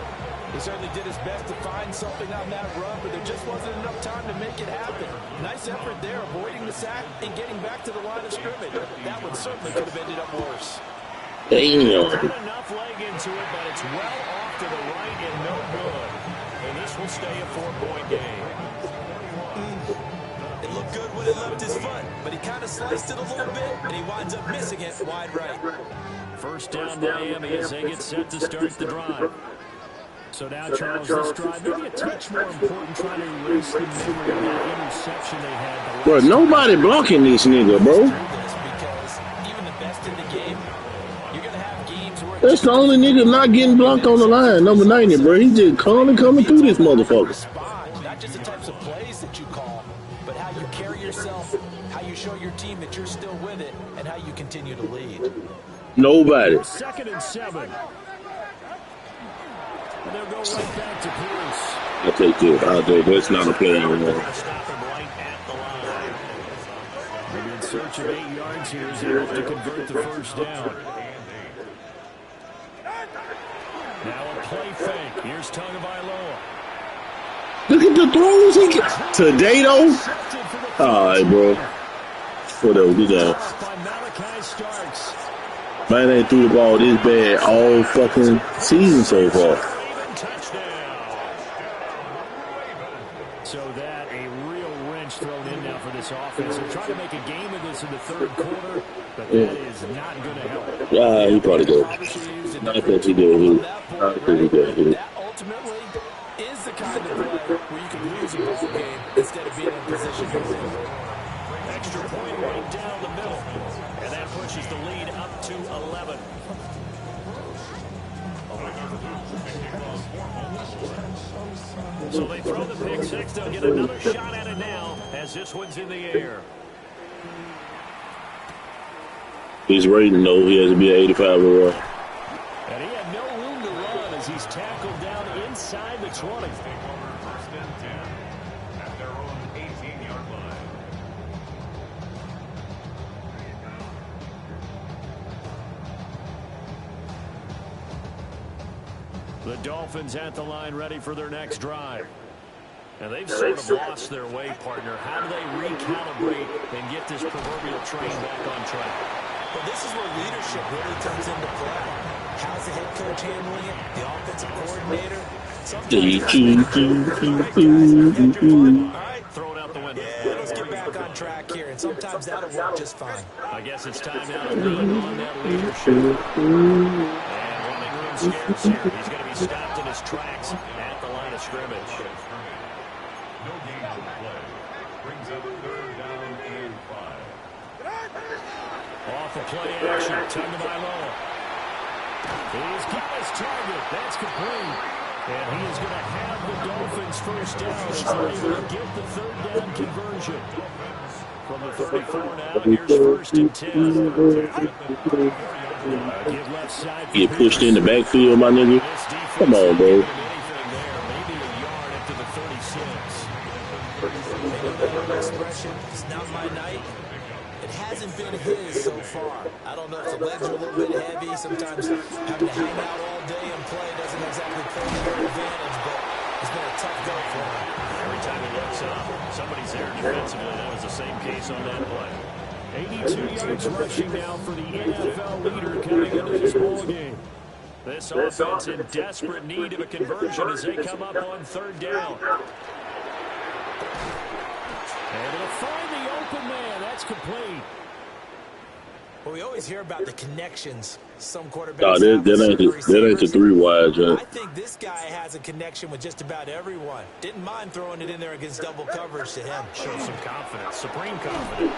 Speaker 6: He certainly did his best to find something on that run, but there just wasn't enough time to make it happen. Nice effort there, avoiding the sack and getting back to the line of scrimmage. That one certainly could have ended up worse.
Speaker 1: Damn.
Speaker 2: Not enough leg into it, but it's well off to the right and no good. And this will stay a 4-point game.
Speaker 3: It looked good when it left his foot, but he kind of sliced it a little bit, and he winds up missing it wide right.
Speaker 2: First down Miami as they get set to start the drive. So now, Charles, this drive maybe a touch more important, trying to erase the memory of that interception they had.
Speaker 1: Bro, nobody blocking this nigga, bro.
Speaker 3: Because even the best in the game, you're going to have games where
Speaker 1: That's the only nigga not getting blocked on the line. Number 90, bro. He just calling coming through this motherfucker.
Speaker 3: respond, not just the types of plays that you call, but how you carry yourself, how you show your team that you're still with it, and how you continue to lead.
Speaker 1: Nobody.
Speaker 2: 2nd and 7. And they'll go right back to Pierce.
Speaker 1: I'll take it. I'll do it. That's not a play anymore.
Speaker 2: Stop him right at the line. Maybe in search of 8 yards here as they look to convert the first down. Now a play fake. Here's Tagovailoa.
Speaker 1: Look at the throws he get. Today, though? All right, bro. Whatever. Good job.
Speaker 2: By Malachi Starks.
Speaker 1: Man ain't threw the ball this bad all fucking season so far.
Speaker 2: So that a real wrench thrown in now for this offense. They're trying to make a game of this in the third quarter, but that is not going to help.
Speaker 1: Yeah, he probably did. I think he did. I think he did.
Speaker 6: That ultimately is the kind of play where you can lose a ball game instead of being in position to win.
Speaker 2: Extra point right down the middle, and that pushes the lead up to 11. So they throw the pick six. They'll get another shot at it now as this one's in the air.
Speaker 1: His rating, though, he has to be an 85 overall.
Speaker 2: And he had no room to run as he's tackled down inside the 20.
Speaker 4: First and 10 at their own 18-yard line.
Speaker 2: The Dolphins at the line ready for their next drive. And they've sort of lost their way, partner. How do they recalibrate and get this proverbial train back on track?
Speaker 3: Well, this is where leadership really comes into play. How's the head coach handling it? The offensive coordinator? Sometimes it's better to do it. All right, guys, you got your fun. All right,
Speaker 2: Throw it out the window.
Speaker 3: yeah, let's get back on track here, and sometimes that'll work just fine.
Speaker 2: I guess it's time now to lean on that leadership. And running room scarce here. He's going to be stopped in his tracks at the line of scrimmage.
Speaker 4: No gain on the play. Brings up 3rd down and 5.
Speaker 2: Off the play action. Time to Milo. He's got his target. That's complete. And he is going to have the Dolphins first down as they're able to get the 3rd down conversion. From the 34 now, here's 1st and 10. Give left side.
Speaker 1: Get pushed in the backfield, my nigga. Come on, bro.
Speaker 2: Maybe a yard up to the 36.
Speaker 3: Expression, it's not my night. It hasn't been his so far. I don't know if the legs are a little bit heavy. Sometimes having to hang out all day and play doesn't exactly play to their advantage, but it's been a tough go for him.
Speaker 2: Every time he looks up, somebody's there defensively. That was the same case on that play. 82 yards rushing now for the NFL leader coming into this ballgame. This offense in desperate need of a conversion as they come up on 3rd down. Able to find the open man. That's complete.
Speaker 3: Well, we always hear about the connections some quarterbacks
Speaker 1: Nah,
Speaker 3: have
Speaker 1: that
Speaker 3: with
Speaker 1: ain't the 3 wide, John.
Speaker 3: I think this guy has a connection with just about everyone. Didn't mind throwing it in there against double coverage to him.
Speaker 2: Shows some confidence, supreme confidence.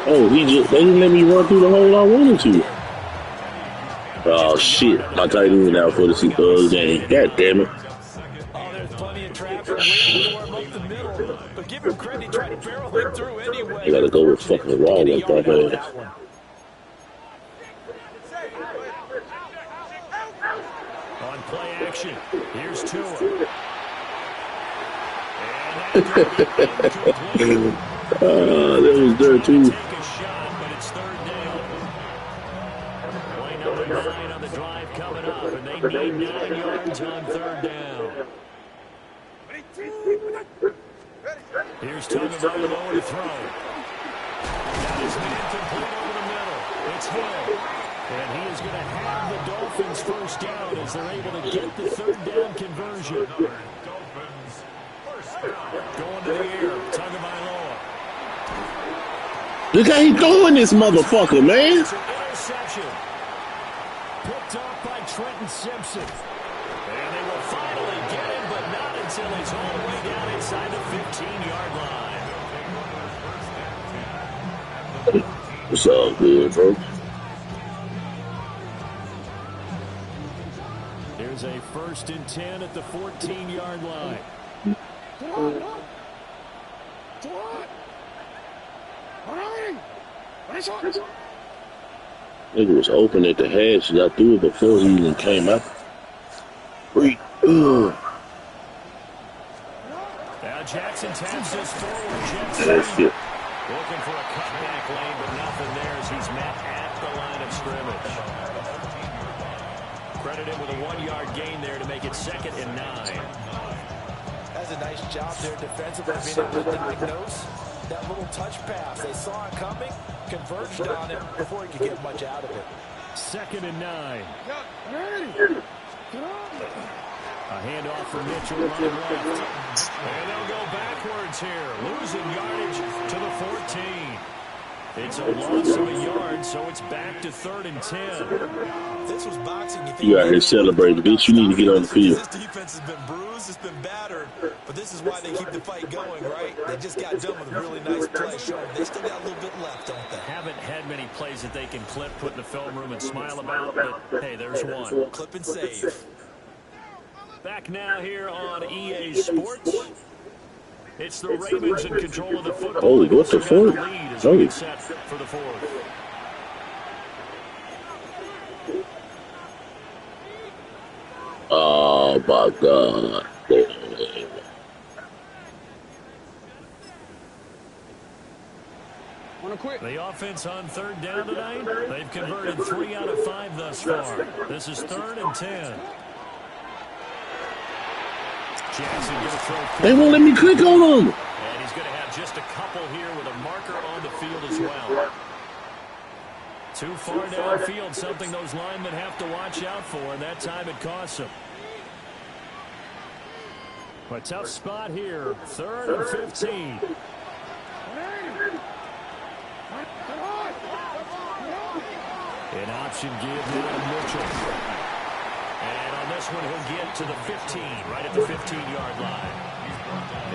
Speaker 1: Oh, they didn't let me run through the hole I wanted to. Oh, shit. My tight end out for the game. God damn it.
Speaker 3: Oh, there's plenty of traffic waiting for him up the middle. But give him credit, he tried to barrel him through anyway.
Speaker 1: I gotta go with fucking raw like that, man.
Speaker 2: On play action, here's Tua.
Speaker 1: That was there too.
Speaker 2: Take a shot, but it's 3rd down. Play number 9 on the drive coming up, and they need 9 yards on 3rd down. Here's Tagovailoa to throw. Got his man complete over the middle. It's Hill. And he is going to have the Dolphins first down as they're able to get the 3rd down conversion.
Speaker 4: Dolphins first down.
Speaker 2: Going to the air, Tagovailoa.
Speaker 1: Look how he throwing this motherfucker, man.
Speaker 2: It's an interception. Picked off by Trenton Simpson. And they will finally get him, but not until he's all the way down inside the 15-yard line.
Speaker 1: It's all good, bro.
Speaker 2: Here's a 1st and 10 at the 14-yard line.
Speaker 1: Nigga was open at the hash. I threw it before he even came out. Freak.
Speaker 2: Now Jackson taps this forward. Jackson looking for a cutback lane, but nothing there as he's met at the line of scrimmage. Credit him with a 1-yard gain there to make it 2nd and 9.
Speaker 3: That's a nice job there defensively, being able to diagnose that little touch pass. They saw it coming, converged on it before he could get much out of it.
Speaker 2: 2nd and 9. A handoff for Mitchell running left. And they'll go backwards here, losing yardage to the 14. It's a loss of a yard, so it's back to 3rd and 10.
Speaker 3: This was boxing.
Speaker 1: You out here celebrating, bitch. You need to get on the field.
Speaker 3: This defense has been bruised, it's been battered, but this is why they keep the fight going, right? They just got done with a really nice play, showing they still got a little bit left, don't they?
Speaker 2: Haven't had many plays that they can clip, put in the film room, and smile about, but hey, there's one.
Speaker 3: Clip and save.
Speaker 2: Back now here on EA Sports. It's the Ravens in control of the football.
Speaker 1: Oh, what the fuck?
Speaker 2: As we get set for the 4th.
Speaker 1: Oh my God.
Speaker 2: The offense on 3rd down tonight, they've converted 3 out of 5 thus far. This is 3rd and 10. Jackson going to throw.
Speaker 1: They won't let me click on them.
Speaker 2: And he's going to have just a couple here with a marker on the field as well. Too far downfield, something those linemen have to watch out for, and that time it costs them. A tough spot here. 3rd and 15. An option give now to Mitchell. And on this one, he'll get to the 15, right at the 15-yard line.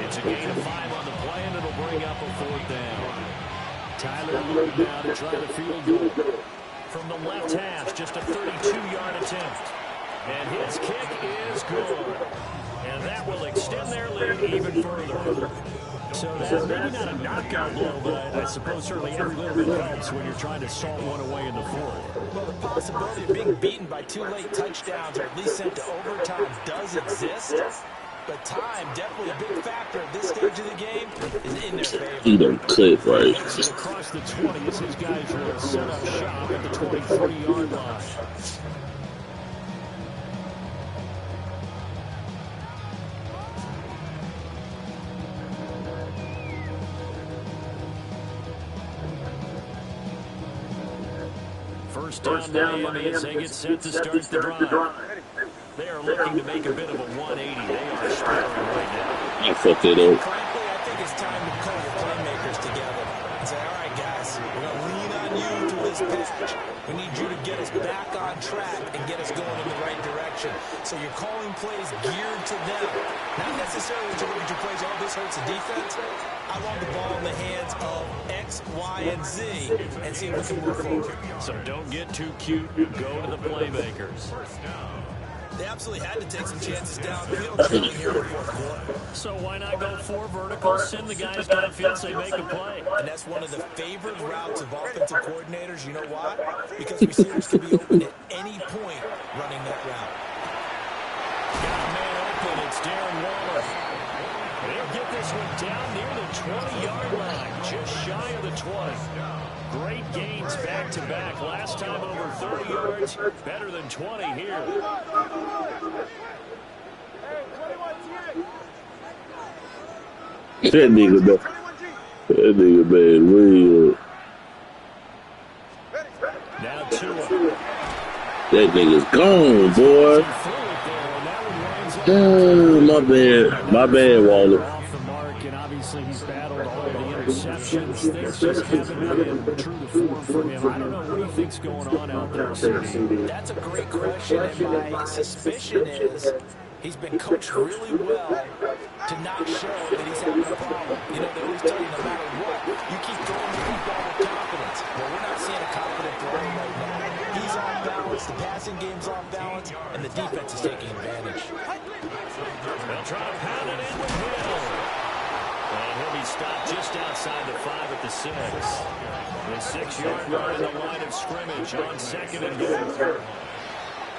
Speaker 2: It's a gain of 5 on the play, and it'll bring up a 4th down. Tyler Loop now to try the field goal. From the left hash, just a 32-yard attempt. And his kick is good. And that will extend their lead even further. So that's maybe not a knockout blow, but I suppose certainly every little bit helps when you're trying to salt one away in the 4th.
Speaker 3: Well, the possibility of being beaten by 2 late touchdowns or at least sent to overtime does exist. But time, definitely a big factor at this stage of the game, is in their favor.
Speaker 1: He done cut right.
Speaker 2: Across the 20 as his guys will set up shop at the 23-yard line. First down Miami as they get set to start the drive. They are looking to make a bit of a 180. They are sparring right now.
Speaker 1: You fucked it up.
Speaker 3: Frankly, I think it's time to call your playmakers together and say, all right, guys, we're going to lean on you through this patch. We need you to get us back on track and get us going in the right direction. So you're calling plays geared to them, not necessarily to look at your plays, oh, this hurts the defense. I want the ball in the hands of X, Y, and Z and see if we can move forward.
Speaker 2: So don't get too cute. Go to the playmakers.
Speaker 3: They absolutely had to take some chances downfield here in the 4th quarter.
Speaker 2: So why not go 4 verticals, send the guys downfield, say make a play.
Speaker 3: And that's one of the favorite routes of offensive coordinators. You know why? Because receivers can be open at any point running that route.
Speaker 2: Got a man open. It's Darren Waller. They'll get this one down near the 20-yard line, just shy of the 20. Great gains back-to-back. Last time over 30 yards, better than 20 here.
Speaker 1: That nigga bad. Real.
Speaker 2: Now Tua.
Speaker 1: That nigga's gone, boy. My bad, Waller.
Speaker 2: Off the mark, and obviously he's battled all of the interceptions. Things just haven't been true to form for him. I don't know what he thinks going on out there, CD.
Speaker 3: That's a great question, and my suspicion is he's been coached really well to not show that he's having a problem. You know, they always tell you no matter what, you keep throwing the football with confidence. Well, we're not seeing a confident thrower right now. He's off balance, the passing game's off balance, and the defense is taking advantage.
Speaker 2: They'll try to pound it in with Hill. And he'll be stopped just outside the 5 at the 6. The 6-yard line in the line of scrimmage on 2nd and goal.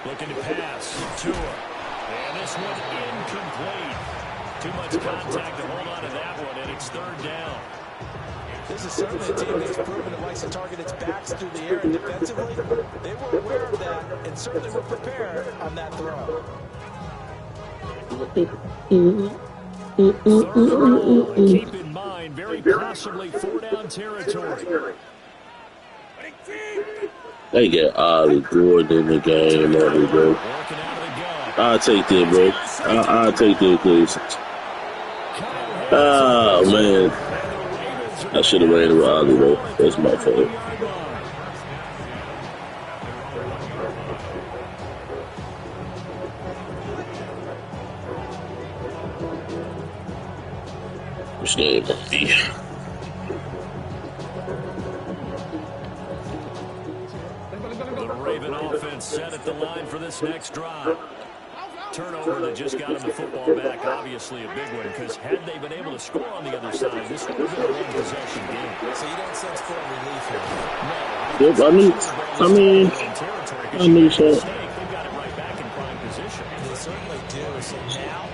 Speaker 2: Looking to pass. Tua. And this one incomplete. Too much contact to hold on to that one, and it's 3rd down.
Speaker 3: This is certainly a team that's proven it likes to target its backs through the air, and defensively, they were aware of that and certainly were prepared on that throw.
Speaker 2: 3rd and goal. And keep in mind, very possibly 4-down territory.
Speaker 1: They got Ollie Gordon in the game, bro. I'll take that, bro. I'll take that, please. Oh, man. I should have ran with Ollie, bro. That's my fault. Which name must be?
Speaker 2: The Raven offense set at the line for this next drive. Turnover that just got him the football back, obviously a big one, because had they been able to score on the other side, this would have been a one-possession game.
Speaker 3: So you don't sense full relief here?
Speaker 1: Yep, I knew so.
Speaker 2: They've got it right back in prime position.
Speaker 3: They certainly do. So now,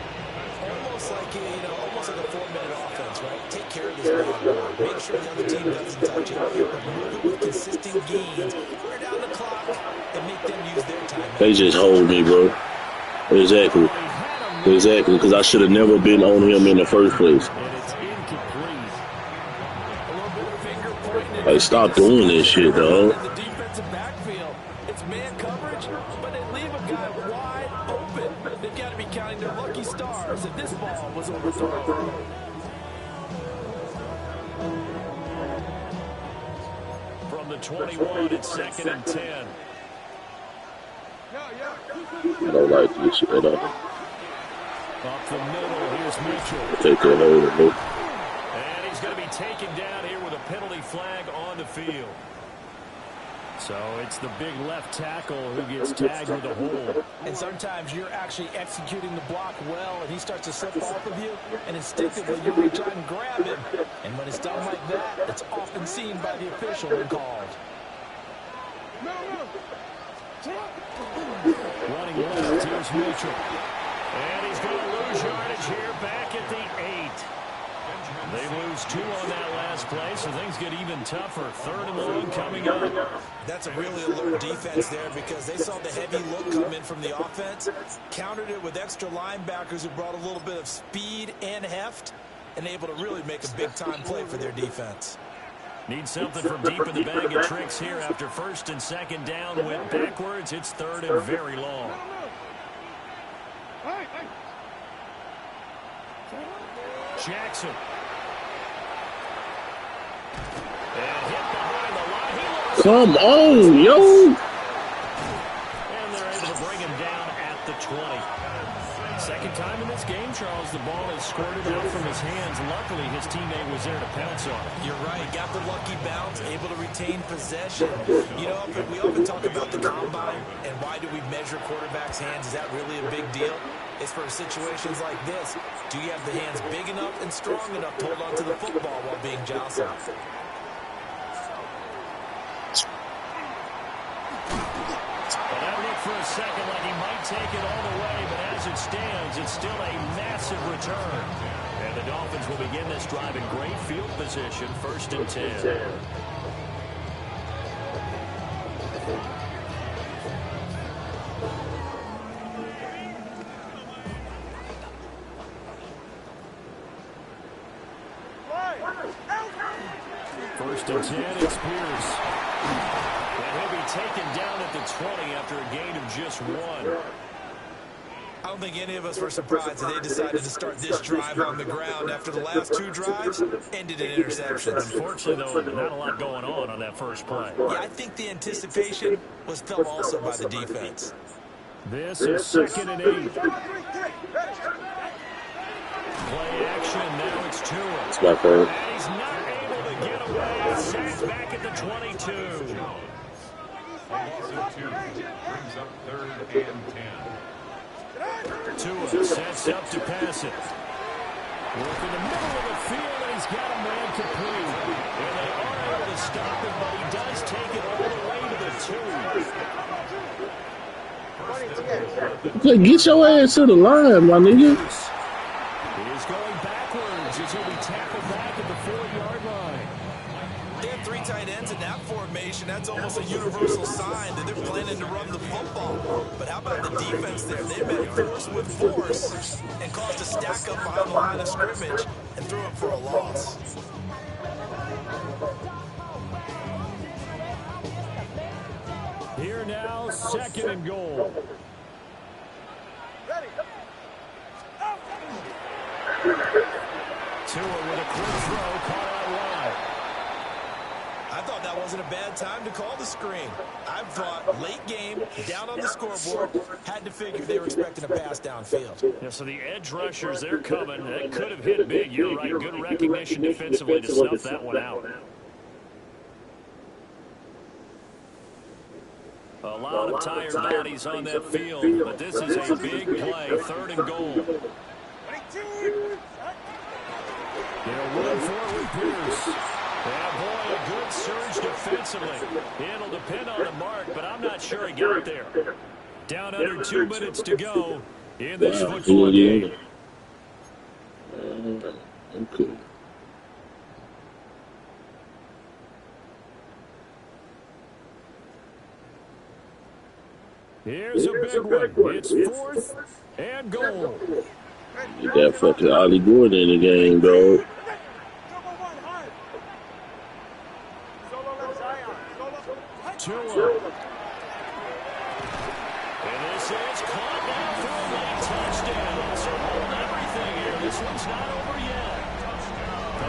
Speaker 3: almost like a 4-minute offense, right? Take care of this ball. Make sure the other team doesn't touch it. But move it with consistent gains. Wear down the clock and make them use their time.
Speaker 1: They just hold me, bro. Exactly, because I should have never been on him in the first place. Like, stop doing this shit, dog.
Speaker 3: The defensive backfield, it's man coverage, but they leave a guy wide open. They've got to be
Speaker 6: counting their lucky stars if this ball was overthrown.
Speaker 2: From the 21, it's 2nd and 10.
Speaker 1: I don't like this shit at all.
Speaker 2: Up the middle, here's Mitchell.
Speaker 1: Take that over, Luke.
Speaker 2: And he's going to be taken down here with a penalty flag on the field. So it's the big left tackle who gets tagged with a hold.
Speaker 6: And sometimes you're actually executing the block well, and he starts to slip off of you, and instinctively you reach out and grab him. And when it's done like that, it's often seen by the official when called.
Speaker 2: Running left, here's Mitchell. And he's going to lose yardage here back at the 8. They lose 2 on that last play, so things get even tougher. 3rd and long coming up.
Speaker 3: That's a really alert defense there because they saw the heavy look come in from the offense, countered it with extra linebackers who brought a little bit of speed and heft, and able to really make a big-time play for their defense.
Speaker 2: Need something from deep in the bag of tricks here after 1st and 2nd down. Went backwards. It's 3rd and very long. Jackson. And hit behind the line.
Speaker 1: Come on, yo.
Speaker 2: And they're able to bring him down at the 20. 2nd time in this game, Charles, the ball is squirted out from his hands. Luckily, his teammate was there to pounce on it.
Speaker 3: You're right. Got the lucky bounce, able to retain possession. You know, we often talk about the combine and why do we measure quarterbacks' hands. Is that really a big deal? It's for situations like this. Do you have the hands big enough and strong enough to hold on to the football while being jostled?
Speaker 2: Well, that looked for a second like he might take it all the way, but as it stands, it's still a massive return. And the Dolphins will begin this drive in great field position, 1st and 10. First and 10, it's Pierce. And he'll be taken down at the 20 after a gain of just 1.
Speaker 3: I don't think any of us were surprised that they decided to start this drive on the ground after the last 2 drives ended in interceptions.
Speaker 2: Unfortunately, though, not a lot going on that first play.
Speaker 3: Yeah, I think the anticipation was felt also by the defense.
Speaker 2: This is 2nd and 8. Play action, now it's Tua.
Speaker 1: It's my fault.
Speaker 2: And he's not able to get away. Sacked back at the 22.
Speaker 4: A loss of 2 brings up 3rd and 10.
Speaker 2: Tua sets up to pass it. Work in the middle of the field, and he's got a man complete. And they are able to stop him, but he does take it all the way to the 2.
Speaker 1: Get your ass to the line, my nigga.
Speaker 2: He is going backwards as he'll be tackled back at the 4-yard line.
Speaker 3: They have 3 tight ends in that formation. That's almost a universal sign that they're planning to run the football. But how about the defense there? They met force with force and caused a stack up behind the line of scrimmage and threw it for a loss.
Speaker 2: Here now, 2nd and goal. Tua with a quick throw, caught out wide.
Speaker 3: I thought that wasn't a bad time to call the screen. I thought late game, down on the scoreboard, had to figure they were expecting a pass downfield.
Speaker 2: Yeah, so the edge rushers, they're coming. That could have hit big. You're right. Good recognition defensively to snuff that one out. A lot of tired bodies on that field, but this is a big play. 3rd and goal. They'll run for it with Pierce. Yeah, boy, a good surge defensively. It'll depend on the mark, but I'm not sure he got there. Down under 2 minutes to go in this football game.
Speaker 1: Okay.
Speaker 2: Here's a big one. It's 4th and goal.
Speaker 1: Get that fucking Ollie Gordon in the game, dog.
Speaker 2: Tua. And this is caught down for a late touchdown. not over yet.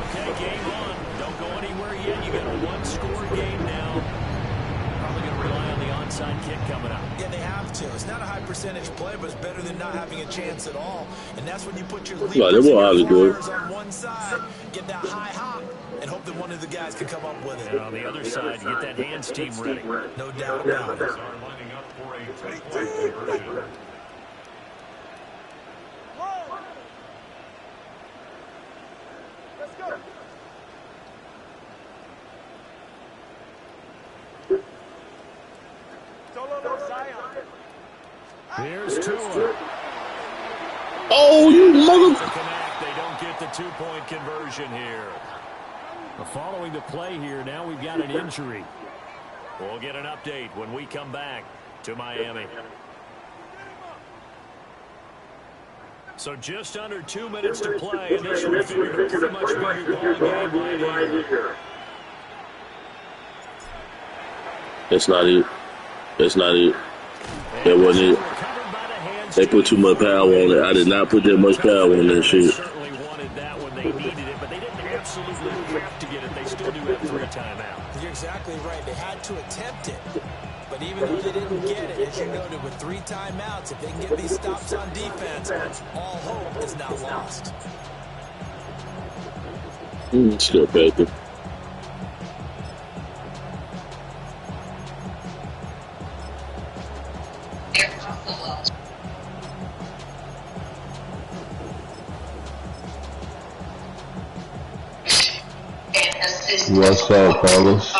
Speaker 2: Okay, game on. Don't go anywhere yet. You got a one-score game now. Probably going to rely on the onside kick coming up.
Speaker 3: Yeah, they have to. It's not a high percentage play, but it's better than not having a chance at all. And that's when you put your leapers and your flyers on one side, get that high hop, and hope that one of the guys can come up with it.
Speaker 2: And on the other side, get that hands team ready.
Speaker 3: No doubt about it.
Speaker 4: Are lining up for a two-point conversion.
Speaker 5: Let's go. Solo left Zion.
Speaker 2: Here's Tua.
Speaker 1: Oh, you mother!
Speaker 2: To connect, they don't get the two-point conversion here. Following the play here, now we've got an injury. We'll get an update when we come back to Miami. So just under 2 minutes to play, and this would figure to pretty much be your ball game right here.
Speaker 1: That's not it. That's not it. That wasn't it. They put too much power on it. I did not put that much power on that shit.
Speaker 2: Certainly wanted that when they needed it, but they didn't absolutely have to get it. They still do have 3 timeouts.
Speaker 3: You're exactly right. They had to attempt it. But even though they didn't get it, as you noted, with 3 timeouts, if they can get these stops on defense, all hope is not lost.
Speaker 1: Still back there.
Speaker 7: What's up, fellas?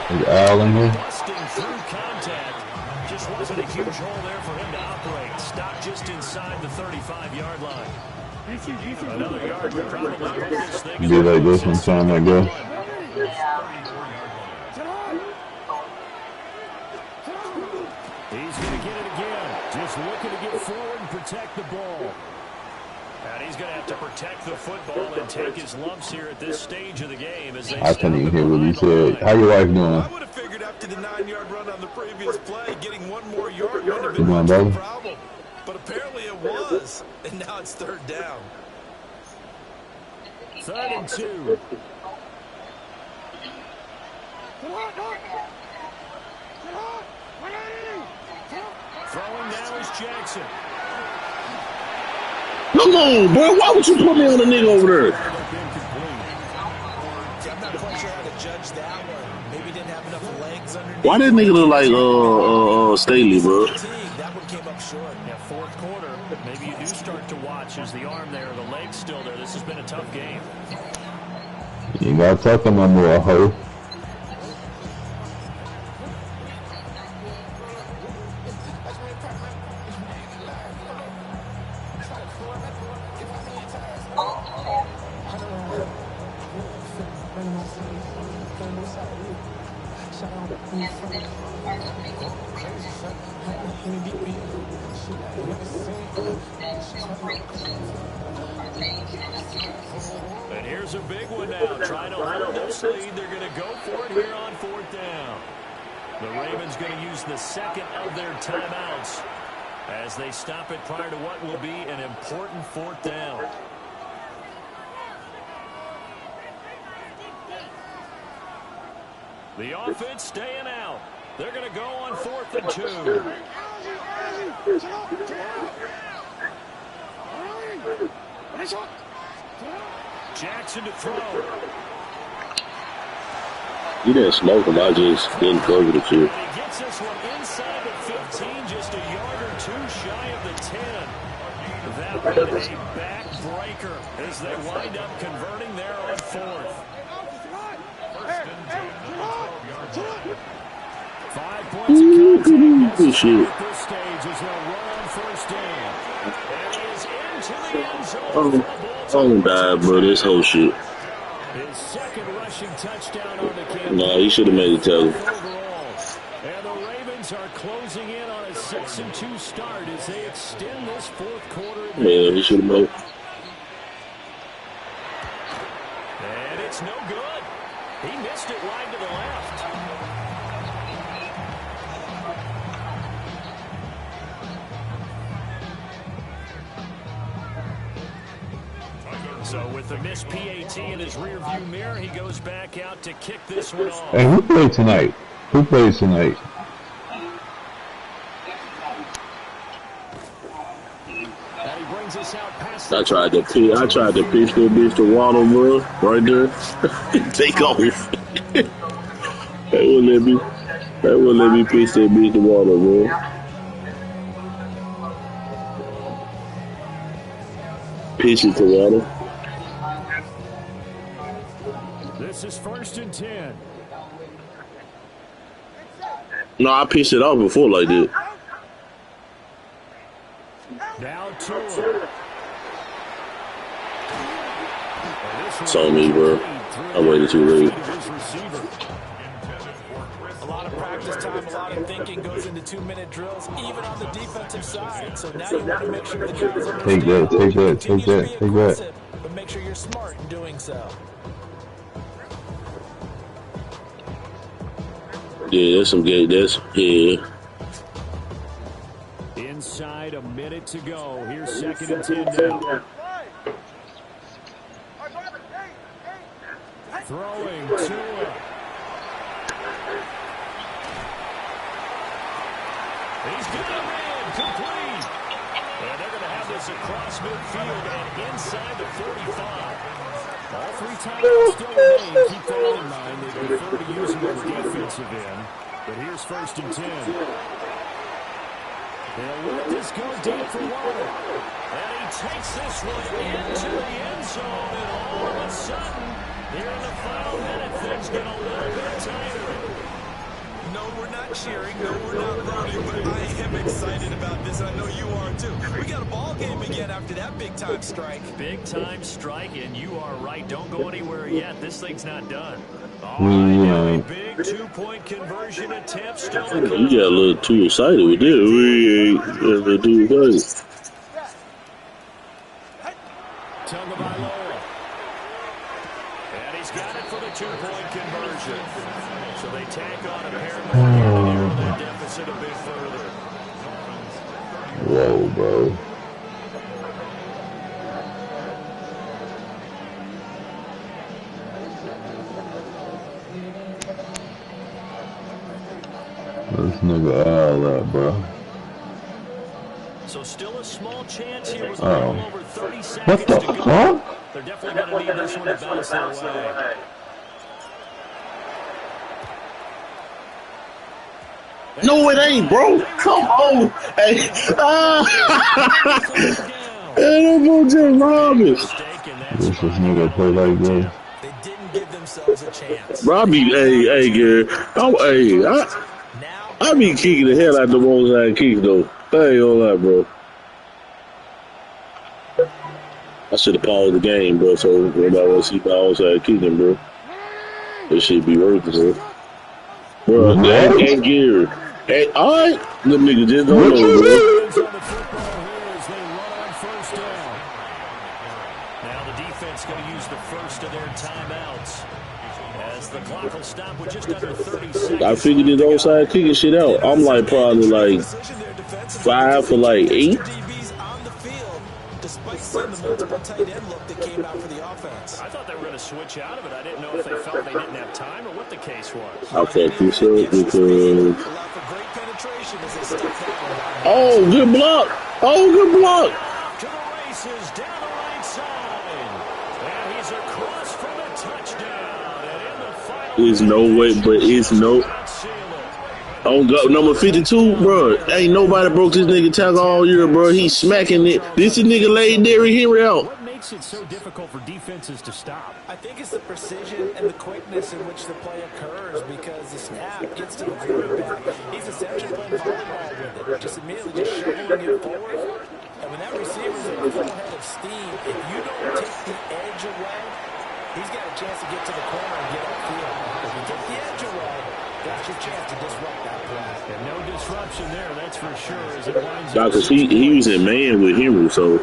Speaker 7: Is Al in here?
Speaker 2: Busting through contact. Just wasn't a huge hole there for him to operate. Stopped just inside the 35-yard line. Another yard would probably hold this thing.
Speaker 7: Be like this one time, I guess.
Speaker 2: He's going to get it again. Just looking to get forward and protect the ball. And he's going to have to protect the football and take his lumps here at this stage of the game. As they
Speaker 7: I couldn't even hear what he said. How your wife doing?
Speaker 6: I would have figured after the 9-yard run on the previous play, getting one more yard wouldn't have been
Speaker 7: Come on,
Speaker 6: much of a
Speaker 7: brother.
Speaker 6: problem. But apparently it was, and now it's 3rd down.
Speaker 2: 3rd and 2. Throwing now is Jackson.
Speaker 1: Come on, bro. Why would you put me on the nigga over there?
Speaker 3: I'm not quite sure how to judge that one. Maybe didn't have enough legs underneath.
Speaker 1: Why that nigga look like Staley, bro?
Speaker 3: That one came up short.
Speaker 2: Yeah, 4th quarter. Maybe you do start to watch as the arm there, the leg's still there. This has been a tough game.
Speaker 7: You gotta talk to my boy, ho.
Speaker 2: And here's a big one now. Trying to hold this lead. They're going to go for it here on 4th down. The Ravens going to use the 2nd of their timeouts as they stop it prior to what will be an important 4th down. The offense staying out. They're going to go on 4th and 2. Jackson to throw.
Speaker 1: You didn't smoke him. I just didn't cover the shit.
Speaker 2: And he gets this one inside the 15, just a yard or 2 shy of the 10. That one a backbreaker as they wind up converting there on 4th. 5 points of contact. This stage as they'll run on 1st down. And he is into the end zone.
Speaker 1: Oh, died, bro. This whole shit.
Speaker 2: His 2nd rushing touchdown on the campaign.
Speaker 1: Nah, he should have made the tackle.
Speaker 2: And the Ravens are closing in on a 6-2 start as they extend this 4th quarter.
Speaker 1: Yeah, he should have made.
Speaker 2: And it's no good. He missed it wide to the left. So with the missed PAT in his rearview mirror, he goes back out to kick this one off.
Speaker 7: Hey, who played tonight? Who plays tonight?
Speaker 2: And he brings us out past
Speaker 1: I tried to pitch that bitch to Waddle, bro. Right there. Take off. They wouldn't let me pitch that bitch to Waddle, bro. Pitch it to Waddle.
Speaker 2: This is 1st and 10.
Speaker 1: No, I pitched it off before like that.
Speaker 2: Now Tua.
Speaker 1: It's on me, bro. I waited too late.
Speaker 3: A lot of practice time, a lot of thinking goes into 2-minute drills, even on the defensive side. So now you want to make sure the guys understand.
Speaker 7: Take that.
Speaker 3: But make sure you're smart in doing so.
Speaker 1: Yeah, that's some gay. Yeah.
Speaker 2: Inside a minute to go. Here's 2nd and 10 now. Throwing Tua. He's got a man complete. And they're going to have this across midfield and inside the 45. All 3 timeouts still remain. Keep that in mind. They prefer to use it on the defensive end. But here's 1st and 10. They'll let this go deep for Waddle. And he takes this one into the end zone. And all of a sudden, here in the final minute, things get a little bit tighter.
Speaker 3: No, we're not cheering. No, we're not rooting. But I am excited about this. I know you are, too. We got a ball game again after that big-time strike.
Speaker 2: Big-time strike, and you are right. Don't go anywhere yet. This thing's not done. All right, now a big 2-point conversion attempt still to come.
Speaker 1: You got a little too excited with this. We ain't gonna do it.
Speaker 2: Tagovailoa. And he's got it for the 2-point conversion. So they tack on a pair more and narrow their deficit a bit further.
Speaker 7: Whoa, bro. This nigga all that, bro.
Speaker 2: So still a small chance here with over 30 seconds
Speaker 7: What the
Speaker 2: to go.
Speaker 7: fuck?
Speaker 2: They're definitely going to need this one to bounce their way.
Speaker 1: No, it ain't, bro. Come on. Hey. Hey, don't just rob it.
Speaker 7: This nigga play like this.
Speaker 3: They didn't give themselves a chance.
Speaker 1: Robbie, hey, Gary. I be kicking the hell out of the ones I kick, though. I ain't gonna lie, bro. I should have paused the game, bro, so everybody want to see my outside kicking, bro. This shit be working, bro. Bro, that ain't Gary. Hey, all right. Them niggas just don't know, bro.
Speaker 2: Now the defense going to use the first of their timeouts. As the clock will stop with just under 30 seconds.
Speaker 1: I figured this outside kicking shit out. I'm like probably like 5 for like 8.
Speaker 3: Despite seeing the multiple tight end look that came out for the offense.
Speaker 2: I thought they were going to switch out of it. I didn't know if they felt they didn't have time or what the case was.
Speaker 1: I think so because. Oh, good block! Oh, good block!
Speaker 2: To the races down the right side, and he's across for the touchdown. And in the final,
Speaker 1: there's no way, but it's no. Oh, God, number 52, bro. Ain't nobody broke this nigga tackle all year, bro. He's smacking it. This nigga laid Derrick Henry out.
Speaker 2: What makes it so difficult for defenses to stop?
Speaker 3: I think it's the precision and the quickness in which the play occurs because the snap gets to the quarterback. He's essentially playing volleyball with it, just immediately just shoveling it forward. And when that receiver's in a full head of steam, if you don't take the edge away, he's got a chance to get to the corner and get upfield. If you take the edge away, that's your chance to disrupt that play.
Speaker 2: And no disruption there, that's for sure, as it winds
Speaker 1: up. Because he was in man with Henry, so.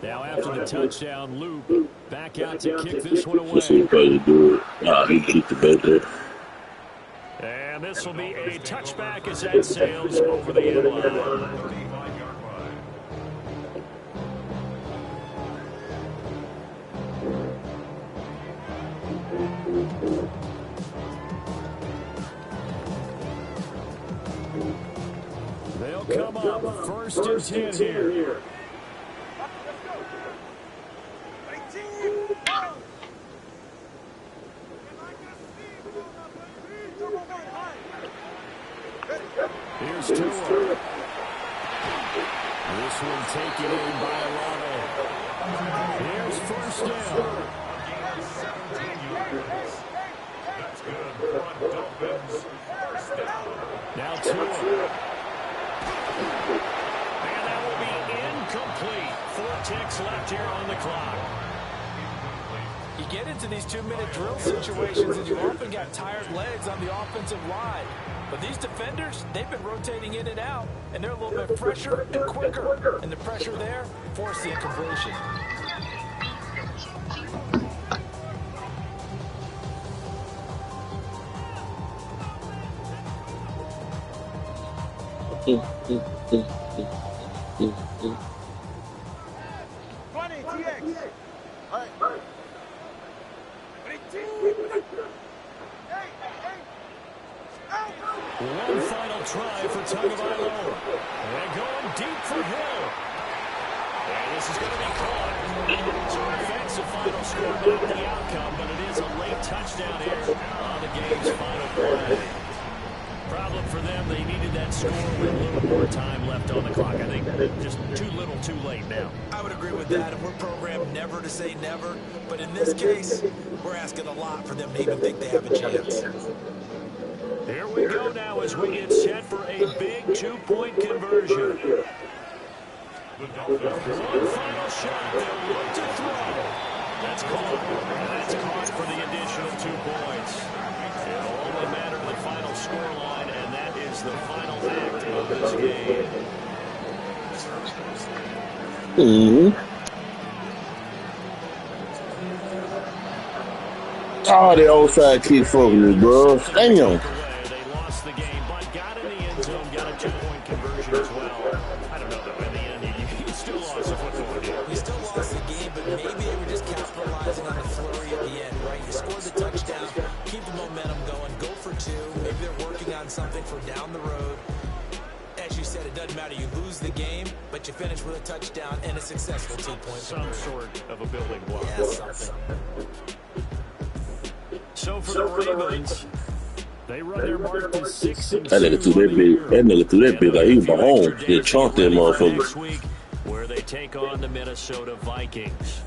Speaker 2: Now after the touchdown, Loop back out to kick this one away.
Speaker 1: Let's see if I can do it. Nah, he kicked it back there.
Speaker 2: And this will be a touchback as that sails over the end line.
Speaker 4: 35-yard line.
Speaker 2: They'll come up 1st and 10 here. Here's Tua. This one taken in by Alano. Here's 1st down.
Speaker 4: That's good for Dolphins. First down.
Speaker 2: Now Tua. And that will be incomplete. 4 ticks left here on the clock.
Speaker 6: You get into these 2-minute drill situations and you often got tired legs on the offensive line. But these defenders, they've been rotating in and out, and they're a little bit fresher and quicker. And the pressure there forced the incompletion.
Speaker 2: One final try for Tagovailoa. And going deep for Hill. And this is going to be caught. So that's the final score, not the outcome, but it is a late touchdown here on the game's final play. Problem for them, they needed that score with a little more time left on the clock. I think just too little too late now.
Speaker 3: I would agree with that, and we're programmed never to say never. But in this case, we're asking a lot for them to even think they have a chance.
Speaker 2: Here we go now as we get set for a big 2-point conversion. One final shot. They'll look to throw. That's caught. And that's caught for the additional 2 points. It'll only matter to the final scoreline, and that is the final act of this game.
Speaker 1: Oh, the outside kick for me, bro. Damn.
Speaker 2: They lost the game, but got in the end zone, got a 2-point conversion as well. I don't know, though. In the end, you still lost the football game.
Speaker 3: We still lost the game, but maybe they were just capitalizing on the flurry at the end, right? You scored the touchdown, keep the momentum going, go for 2. Maybe they're working on something for down the road. As you said, it doesn't matter. You lose the game, but you finish with a touchdown and a successful 2-point
Speaker 2: Some sort of a building block.
Speaker 3: Yeah, something.
Speaker 2: So for the Ravens, they run their mark to 6 and 2.
Speaker 1: That nigga threw that big. That nigga threw that big like he was home. He chunked that motherfucker.
Speaker 2: Next week, where they take on the Minnesota Vikings.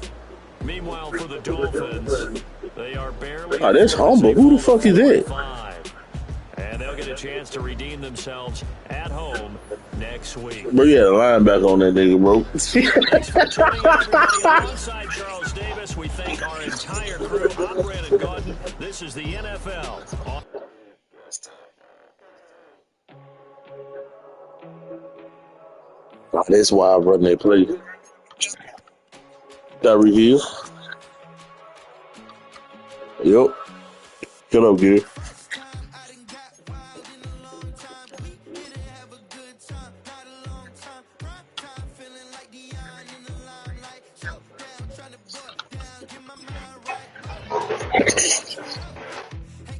Speaker 2: Meanwhile, for the Dolphins, they are barely.
Speaker 1: Oh, that's humble. Who the fuck is that?
Speaker 2: 5. And they'll get a chance to redeem themselves at home next week.
Speaker 1: Bro, you had a linebacker on that nigga, bro.
Speaker 2: Thanks for tuning in, everybody. Alongside Charles Davis, we thank our entire crew. I'm Brandon Gotw. This is the NFL.
Speaker 1: Oh, that's why I run that play. Tyreek Hill. Yep. Shut up, dude.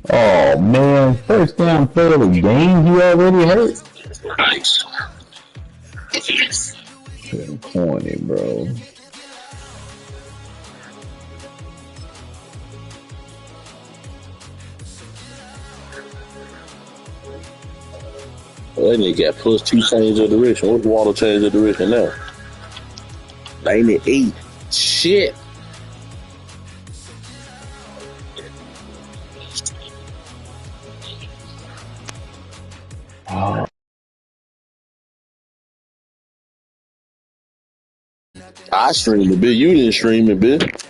Speaker 7: Oh man, first down play of the game, he already hurt.
Speaker 1: Nice.
Speaker 7: 20, bro.
Speaker 1: Well, that nigga got +2 change of direction. What's Water change of direction now? 98. Shit.
Speaker 7: Oh.
Speaker 1: I streamed a bit. You didn't stream it, bitch.